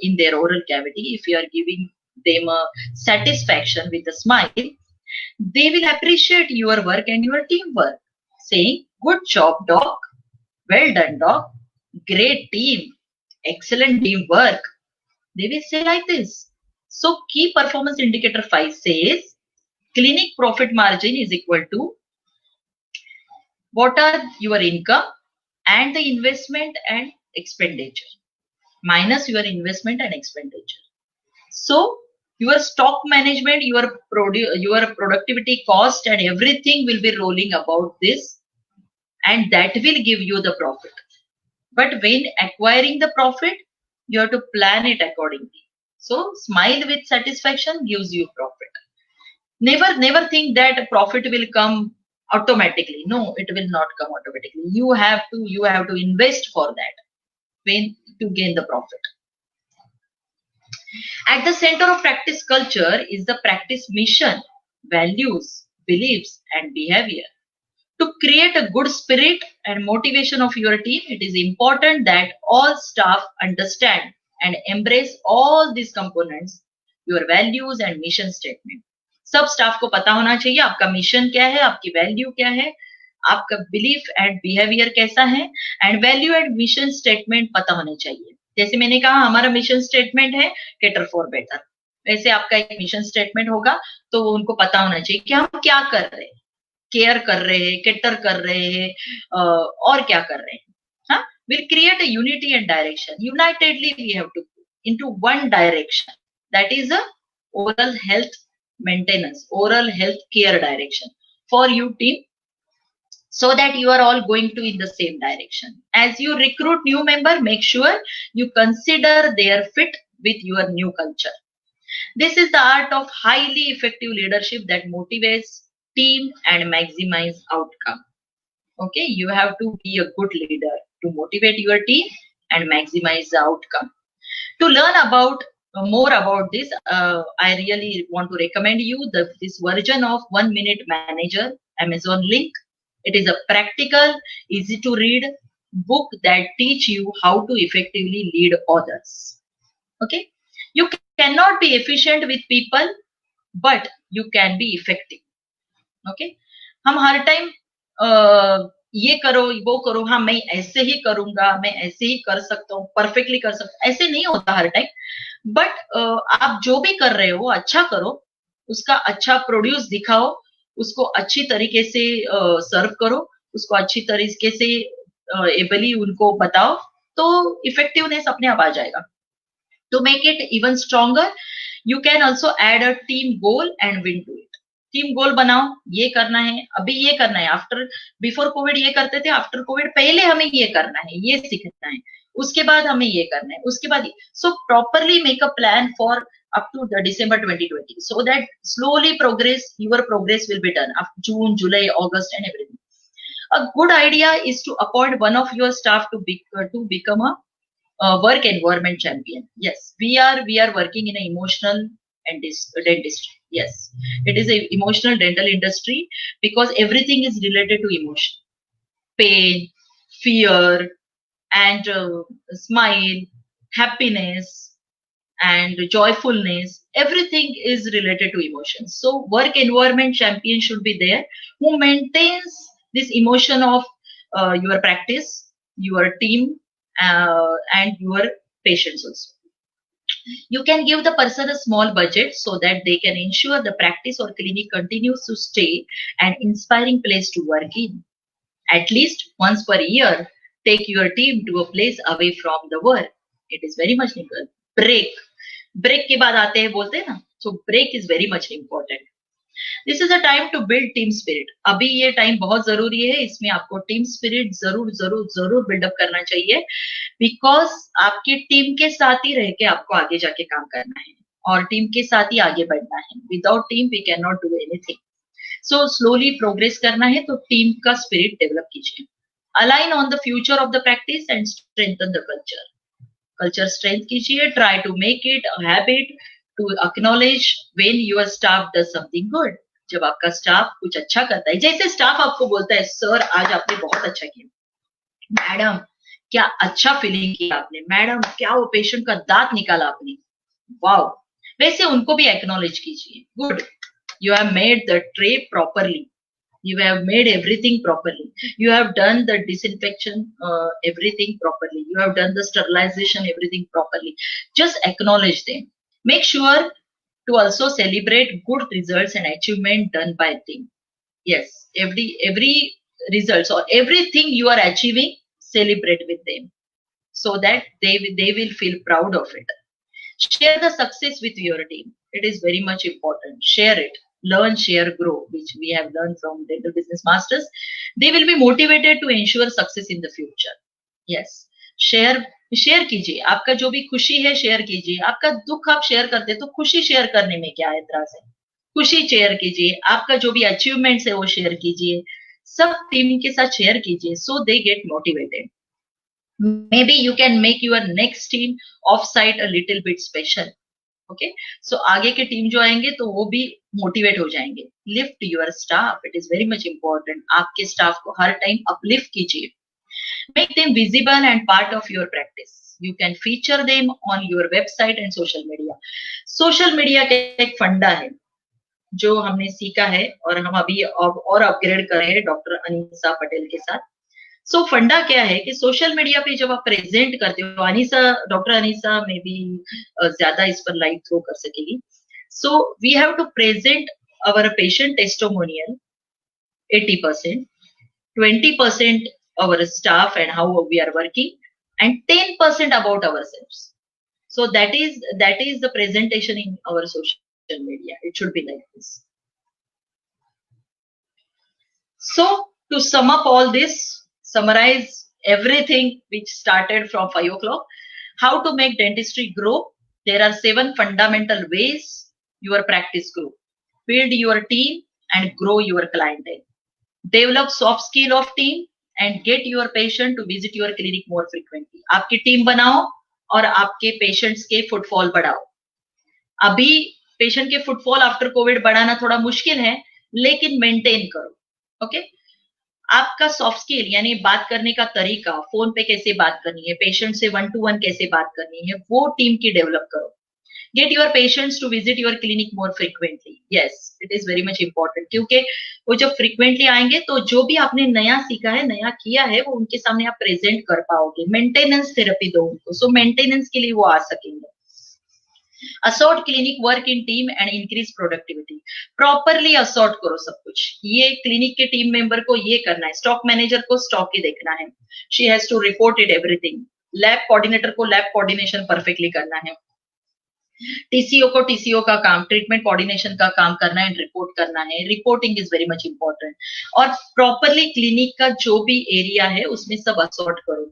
in their oral cavity, if you are giving them a satisfaction with a smile, they will appreciate your work and your teamwork, saying, "Good job, doc. Well done, doc. Great team. Excellent teamwork." They will say like this. So key performance indicator 5 says clinic profit margin is equal to what are your income and the investment and expenditure minus your investment and expenditure. So your stock management, your productivity cost and everything will be rolling about this, and that will give you the profit. But when acquiring the profit, you have to plan it accordingly. So smile with satisfaction gives you profit. Never think that profit will come automatically. No, it will not come automatically. You have to invest for that when to gain the profit. At the center of practice culture is the practice mission, values, beliefs, and behavior. To create a good spirit and motivation of your team, it is important that all staff understand and embrace all these components, your values and mission statement. सब staff को पता होना चाहिए आपका mission क्या है, आपकी value क्या है, आपका बिलीफ एंड बिहेवियर कैसा है, and value and mission statement पता होने चाहिए. जैसे मैंने कहा हमारा मिशन स्टेटमेंट है कैटर फॉर बेटर, वैसे आपका एक मिशन स्टेटमेंट होगा, तो उनको पता होना चाहिए कि हम क्या कर रहे हैं, केयर कर रहे हैं, कैटर कर रहे हैं, और क्या कर रहे हैं. हाँ, we'll create a unity and direction. Unitedly we have to go into one direction, that is a oral health maintenance, oral health care direction for you team, so that you are all going to in the same direction. As you recruit new member, make sure you consider their fit with your new culture. This is the art of highly effective leadership that motivates team and maximize outcome. Okay, you have to be a good leader to motivate your team and maximize the outcome. To learn about more about this, I really want to recommend you this version of 1 Minute Manager Amazon link. It is a practical, easy to read book that teach you how to effectively lead others. Okay, you cannot be efficient with people, but you can be effective. Okay, हम हर time ये करो वो करो, हाँ मैं ऐसे ही करूंगा, मैं ऐसे ही कर सकता हूँ, परफेक्टली कर सकता हूँ, ऐसे नहीं होता हर टाइम. बट आप जो भी कर रहे हो अच्छा करो, उसका अच्छा प्रोड्यूस दिखाओ, उसको अच्छी तरीके से सर्व करो, उसको अच्छी तरीके से एबली उनको बताओ, तो इफेक्टिवनेस अपने आप आ जाएगा. To make it even stronger, you can also add a team goal and win to it. Team goal बनाओ, ये करना है, अभी ये करना है, आफ्टर बिफोर कोविड ये करते थे, आफ्टर कोविड पहले हमें ये करना है, ये सीखना है, उसके बाद हमें ये करना है, उसके बाद so properly make a plan for up to the December 2020, so that slowly your progress will be done after June, July, August, and everything. A good idea is to appoint one of your staff to become a work environment champion. Yes, we are working in an emotional and dentistry. Yes, it is a emotional dental industry because everything is related to emotion, pain, fear, and smile, happiness, and joyfulness. Everything is related to emotions. So work environment champion should be there, who maintains this emotion of your practice, your team, and your patients also. You can give the person a small budget so that they can ensure the practice or clinic continues to stay an inspiring place to work in. At least once per year, take your team to a place away from the work. It is very much important. Break के बाद आते हैं, बोलते हैं ना, so break is very much important. This is a time to build team spirit. अभी ये time बहुत जरूरी है, इसमें आपको टीम स्पिरिट जरूर जरूर जरूर बिल्डअप करना चाहिए, बिकॉज आपकी टीम के साथ ही रह के आपको आगे जाके काम करना है और टीम के साथ ही आगे बढ़ना है. Without team we can not do anything. So slowly progress करना है तो टीम का स्पिरिट डेवलप कीजिए. Align on the future of the practice and strengthen the culture strength कीजिए. Try to make it a habit to acknowledge when your staff does something good. जब आपका staff कुछ अच्छा करता है, जैसे स्टाफ आपको बोलता है सर आज आपने बहुत अच्छा किया, मैडम क्या अच्छा फीलिंग किया आपने, मैडम क्या वो पेशेंट का दांत निकाला आपने, वाओ, वैसे उनको भी एक्नॉलेज कीजिए. Good, you have made the tray properly, you have made everything properly, you have done the disinfection everything properly, you have done the sterilization everything properly. Just acknowledge them. Make sure to also celebrate good results and achievement done by them. Yes, every results or everything you are achieving, celebrate with them so that they will feel proud of it. Share the success with your team. It is very much important. Share it. Learn, share, grow, which we have learned from Dental Business Masters. They will be motivated to ensure success in the future. Yes. Share कीजिए. आपका जो भी खुशी है share कीजिए. आपका दुख आप शेयर करते तो खुशी शेयर करने में क्या एतराज है. खुशी शेयर कीजिए. आपका जो भी अचीवमेंट्स है वो शेयर कीजिए. सब टीम के साथ शेयर कीजिए. So they get motivated. Maybe you can make your next team off-site a little bit special. Okay, so आगे के टीम जो आएंगे तो वो भी मोटिवेट हो जाएंगे. Lift your staff. It is very much important. आपके स्टाफ को हर टाइम अपलिफ्ट कीजिए. Make them visible and part of your practice. You can feature them on your website and social media. Social media का एक फंडा है जो हमने सीखा है और हम अभी और अपग्रेड कर रहे हैं डॉक्टर अनीसा पटेल के साथ. सो फंडा क्या है कि सोशल मीडिया पे जब आप प्रेजेंट करते हो, डॉक्टर अनीसा में भी ज्यादा इस पर लाइट थ्रो कर सकेगी. So we have to present our patient testimonial 80%, 20% our staff and how we are working, and 10% about ourselves. So that is the presentation in our social media. It should be like this. So to sum up all this, summarize everything which started from 5 o'clock. How to make dentistry grow? There are 7 fundamental ways your practice grow. Build your team and grow your clientele. Develop soft skill of team and get your patient to visit your clinic more frequently. आपकी team बनाओ और आपके patients के footfall बढ़ाओ. अभी patient के footfall after Covid बढ़ाना थोड़ा मुश्किल है, लेकिन मेंटेन करो. ओके, आपका सॉफ्ट स्किल यानी बात करने का तरीका, फोन पे कैसे बात करनी है, पेशेंट से 1-to-1 कैसे बात करनी है, वो टीम की डेवलप करो. Get your patients to visit your clinic more frequently. Yes, it is very much important, क्योंकि वो जब फ्रीक्वेंटली आएंगे तो जो भी आपने नया सीखा है, नया किया है, वो उनके सामने आप प्रेजेंट कर पाओगे. मेंटेनेंस थेरेपी दो उनको, सो मेंटेनेंस के लिए वो आ सकेंगे. Assort clinic work in team and increase productivity. Properly assort करो सब कुछ. ये क्लिनिक के टीम मेंबर को ये करना है, स्टॉक मैनेजर को स्टॉक ही देखना है, she has to report it everything. Lab coordinator को लैब कोऑर्डिनेशन परफेक्टली करना है. टीसीओ को टीसीओ का काम, ट्रीटमेंट कोऑर्डिनेशन का काम करना है, रिपोर्ट करना है. Reporting is very much important. और प्रॉपरली क्लिनिक का जो भी एरिया है उसमें सब असॉर्ट करो.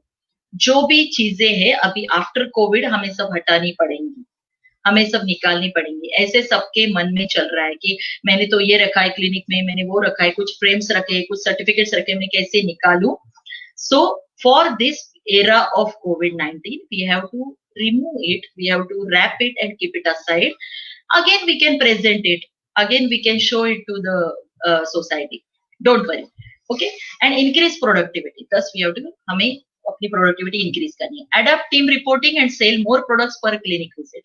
जो भी चीजें हैं अभी आफ्टर कोविड हमें सब हटानी पड़ेंगी, हमें सब निकालनी पड़ेंगी. ऐसे सबके मन में चल रहा है कि मैंने तो ये रखा है क्लिनिक में, मैंने वो रखा है, कुछ फ्रेम्स रखे, कुछ सर्टिफिकेट्स रखे, मैं कैसे निकालूं. So for this era of COVID-19, we have to remove it, we have to wrap it and keep it aside. Again, we can present it. Again, we can show it to the society. Don't worry. Okay. And increase productivity. Thus, we have to, हमें अपनी productivity increase करनी है. Adapt team reporting and sell more products per clinic visit.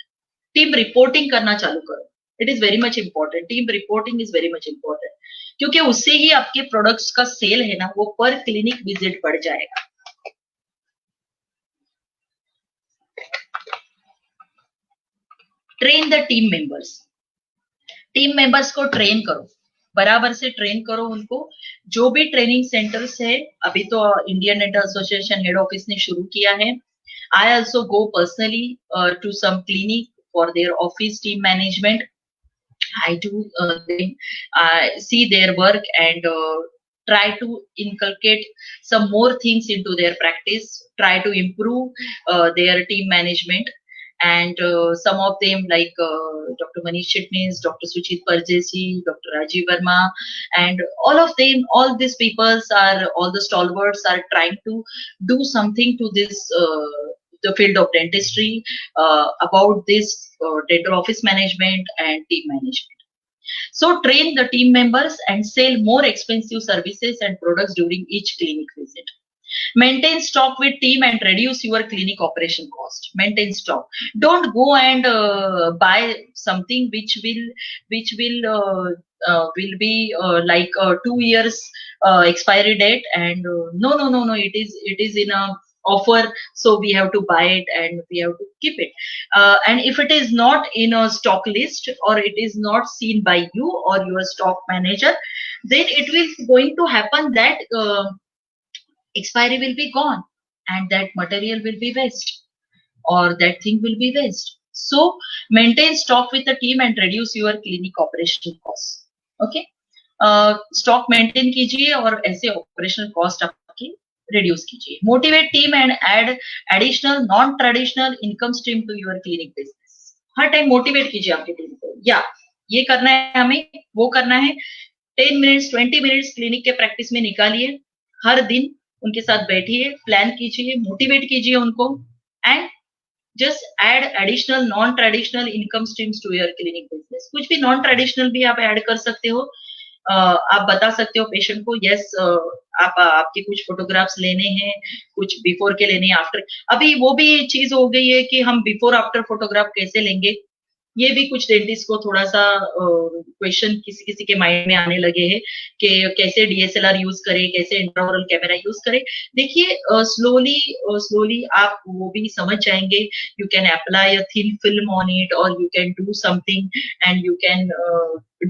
Team reporting करना चालू करो. It is very much important. Team reporting is very much important. क्योंकि उससे ही आपके प्रोडक्ट्स का सेल है ना, वो पर क्लिनिक विजिट बढ़ जाएगा. Train the team members. Team members को ट्रेन करो, बराबर से ट्रेन करो उनको. जो भी ट्रेनिंग सेंटर्स है, अभी तो Indian Dental Association head office ने शुरू किया है. I also go personally to some clinic for their office team management. I do see their work and try to inculcate some more things into their practice, try to improve their team management. And some of them like Dr. Manish Chitnis, Dr. Suchit Parjesi, Dr. Rajiv Verma, and all of them, all these people are, all the stalwarts are trying to do something to this the field of dentistry about this dental office management and team management. So train the team members and sell more expensive services and products during each clinic visit. Maintain stock with team and reduce your clinic operation cost. Maintain stock. Don't go and buy something which will be like 2 years expiry date, and no, it is in a offer, so we have to buy it and we have to keep it. And if it is not in a stock list or it is not seen by you or your stock manager, then it will going to happen that expiry will be gone and that material will be waste or that thing will be waste. So maintain stock with the team and reduce your clinic operation costs. Okay. Stock maintain कीजिए और ऐसे operational cost आपकी reduce कीजिए. Motivate team and add additional non traditional income stream to your clinic business. हर time motivate कीजिए आपकी team को, या ये करना है हमें, वो करना है. 10 मिनट्स 20 मिनट्स क्लिनिक के प्रैक्टिस में निकालिए, हर दिन उनके साथ बैठिए, प्लान कीजिए, मोटिवेट कीजिए उनको, and just add additional non traditional income streams to your clinic business. कुछ भी नॉन ट्रेडिशनल भी आप ऐड कर सकते हो. आप बता सकते हो पेशेंट को, यस आपके कुछ फोटोग्राफ्स लेने हैं, कुछ बिफोर के लेने हैं, आफ्टर. अभी वो भी चीज हो गई है कि हम बिफोर आफ्टर फोटोग्राफ कैसे लेंगे, ये भी कुछ डेंटिस्ट को थोड़ा सा क्वेश्चन किसी किसी के माइंड में आने लगे हैं कि कैसे डीएसएलआर यूज करें, कैसे इंट्राओरल कैमरा यूज करें. देखिए स्लोली आप वो भी समझ जाएंगे. You can apply a thin film on it और you can do something and you can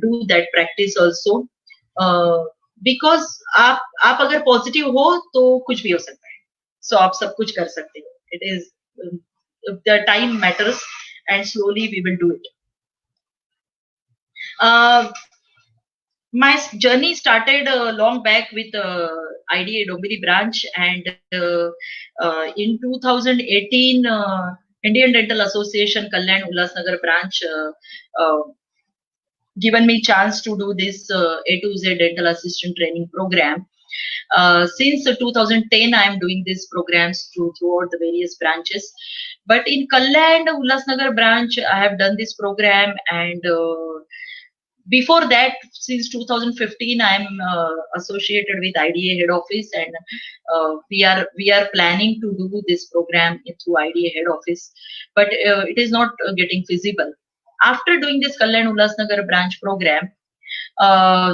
do that practice also, because आप अगर पॉजिटिव हो तो कुछ भी हो सकता है. सो आप सब कुछ कर सकते हो. It is the time matters and slowly we will do it. My journey started long back with IDA Dombivli branch, and in 2018 Indian Dental Association Kalyan Ulhasnagar branch given me chance to do this A to Z dental assistant training program. Since 2010 I am doing these programs throughout the various branches. But in Kalyan Ulhasnagar branch, I have done this program, and before that, since 2015, I am associated with IDA head office, and we are planning to do this program through IDA head office, but it is not getting feasible. After doing this Kalyan Ulhasnagar branch program,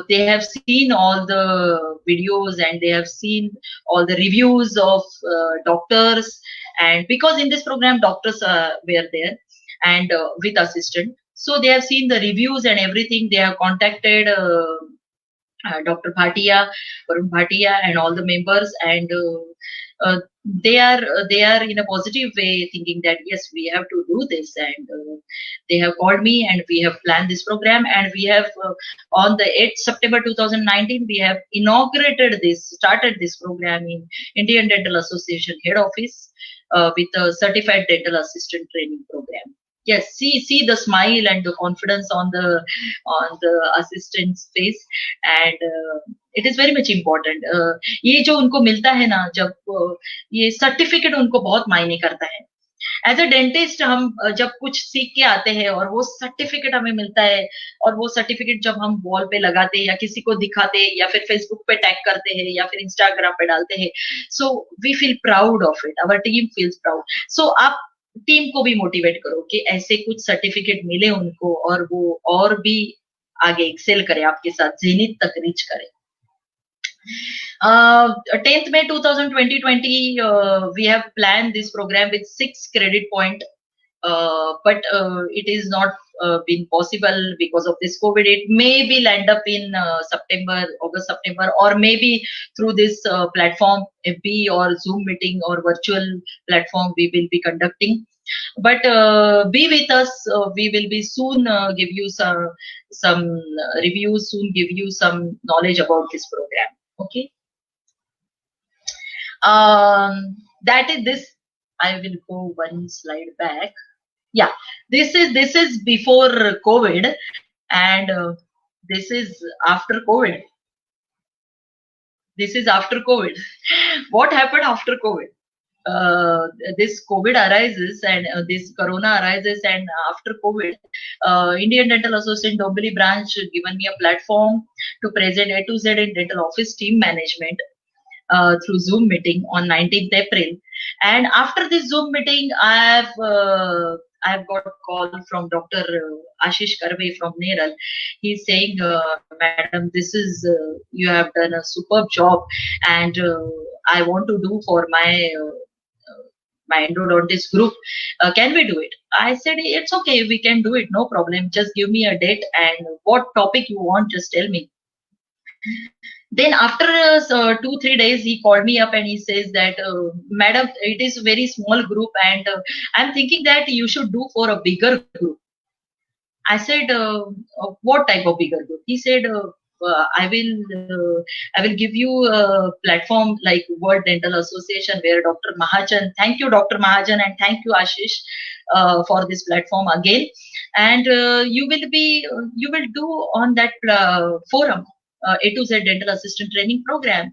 they have seen all the videos and they have seen all the reviews of doctors, and because in this program doctors were there, and with assistant. So they have seen the reviews and everything. They have contacted Dr. Bhatia, Varun Bhatia, and all the members, and they are in a positive way, thinking that yes, we have to do this, and they have called me, and we have planned this program, and we have on the 8th September 2019 we have started this program in Indian Dental Association head office with a certified dental assistant training program. Yes, see the smile and the confidence on the assistant's face, and it is very much important. ये जो उनको मिलता है ना, जब ये certificate उनको बहुत मायने करता है. एज अ डेंटिस्ट हम जब कुछ सीख के आते हैं और वो सर्टिफिकेट हमें मिलता है, और वो सर्टिफिकेट जब हम वॉल पे लगाते हैं या किसी को दिखाते हैं या फिर फेसबुक पे टैग करते हैं या फिर इंस्टाग्राम पे डालते हैं, so we feel proud of it, our team feels proud. सो आप टीम को भी मोटिवेट करो कि ऐसे कुछ सर्टिफिकेट मिले उनको, और वो और भी आगे एक्सेल करे, आपके साथ जेनिथ तक रीच करे. 10th May 2020, we have planned this program with 6 credit point, but it is not been possible because of this COVID. It may be land up in August, September, or maybe through this platform, FB or Zoom meeting or virtual platform we will be conducting. But be with us. We will be soon give you some reviews, soon give you some knowledge about this program. Okay. That is this. I will go one slide back. Yeah, this is before COVID, and this is after COVID. This is after COVID. What happened after COVID? This COVID arises, and this Corona arises, and after COVID, Indian Dental Association Dombivli branch given me a platform to present A to Z in dental office team management through Zoom meeting on 19th April. And after this Zoom meeting, I've got a call from Dr. Ashish Karve from Neral. He's saying, Madam, this is you have done a superb job, and I want to do for my endodontist group. Can we do it? I said, it's okay, we can do it, no problem. Just give me a date and what topic you want, just tell me. Then after 2-3 days, he called me up and he says that, Madam, it is a very small group, and I'm thinking that you should do for a bigger group. I said, what type of bigger group? He said, I will give you a platform like World Dental Association, where Dr. Mahajan, thank you Dr. Mahajan, and thank you Ashish for this platform again. And you will do on that forum A to Z dental assistant training program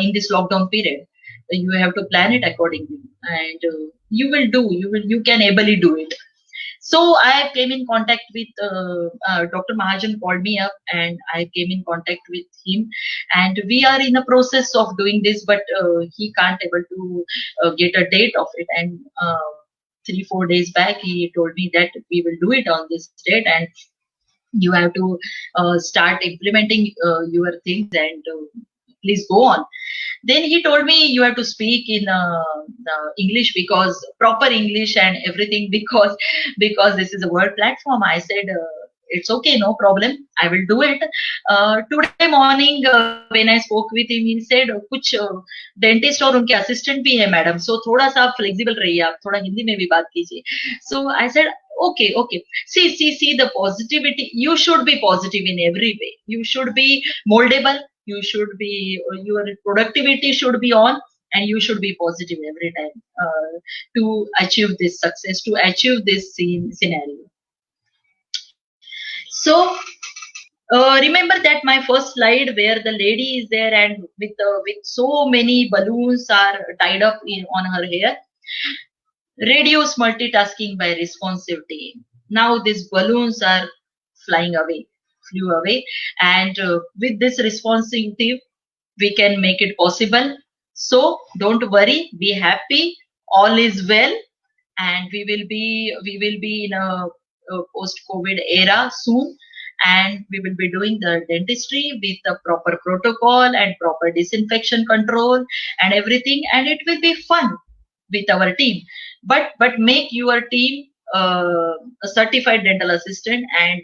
in this lockdown period. You have to plan it accordingly, and you can ably do it. So I came in contact with Dr. Mahajan, called me up, and I came in contact with him, and we are in the process of doing this, but he can't able to get a date of it. And 3-4 days back, he told me that we will do it on this date, and you have to start implementing your things, and please go on. Then he told me you have to speak in English, because proper English and everything, because this is a world platform. I said, it's okay, no problem, I will do it. Today morning when I spoke with him, he said कुछ dentist और उनके assistant भी है madam, सो थोड़ा सा flexible रहिए, आप थोड़ा हिंदी में भी बात कीजिए. So I said, okay, see the positivity. You should be positive in every way. You should be moldable. You should be, your productivity should be on, and you should be positive every time to achieve this success, to achieve this scenario. So remember that my first slide where the lady is there, and with so many balloons are tied up on her hair. Reduce multitasking by responsive team. Now these balloons are flew away, and with this responsive team, we can make it possible. So don't worry, be happy, all is well, and we will be in a post-COVID era soon, and we will be doing the dentistry with the proper protocol and proper disinfection control and everything, and it will be fun with our team. But make your team a certified dental assistant and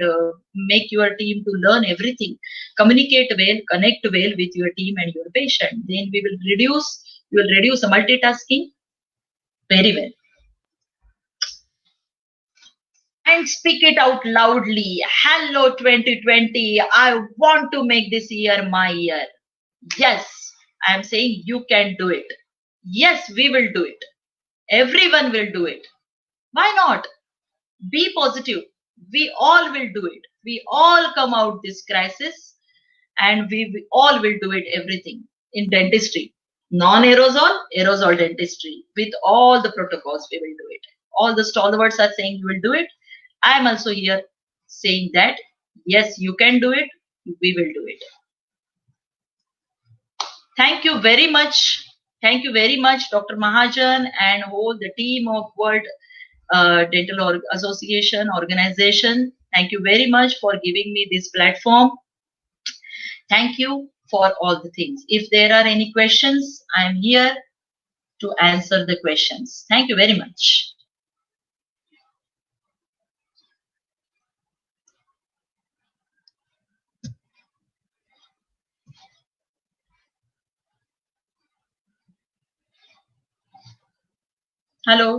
make your team to learn everything, communicate well, connect well with your team and your patient. Then you will reduce the multitasking very well. And speak it out loudly. Hello 2020. I want to make this year my year. Yes, I am saying you can do it. Yes, we will do it. Everyone will do it. Why not? Be positive. We all will do it. We all come out this crisis and we all will do it everything in dentistry. Non-aerosol, aerosol dentistry. With all the protocols, we will do it. All the stalwarts are saying we will do it. I am also here saying that yes, you can do it. We will do it. Thank you very much. Thank you very much, Dr. Mahajan and whole the team of World Dental Association organization. Thank you very much for giving me this platform. Thank you for all the things. If there are any questions, I am here to answer the questions. Thank you very much. Hello.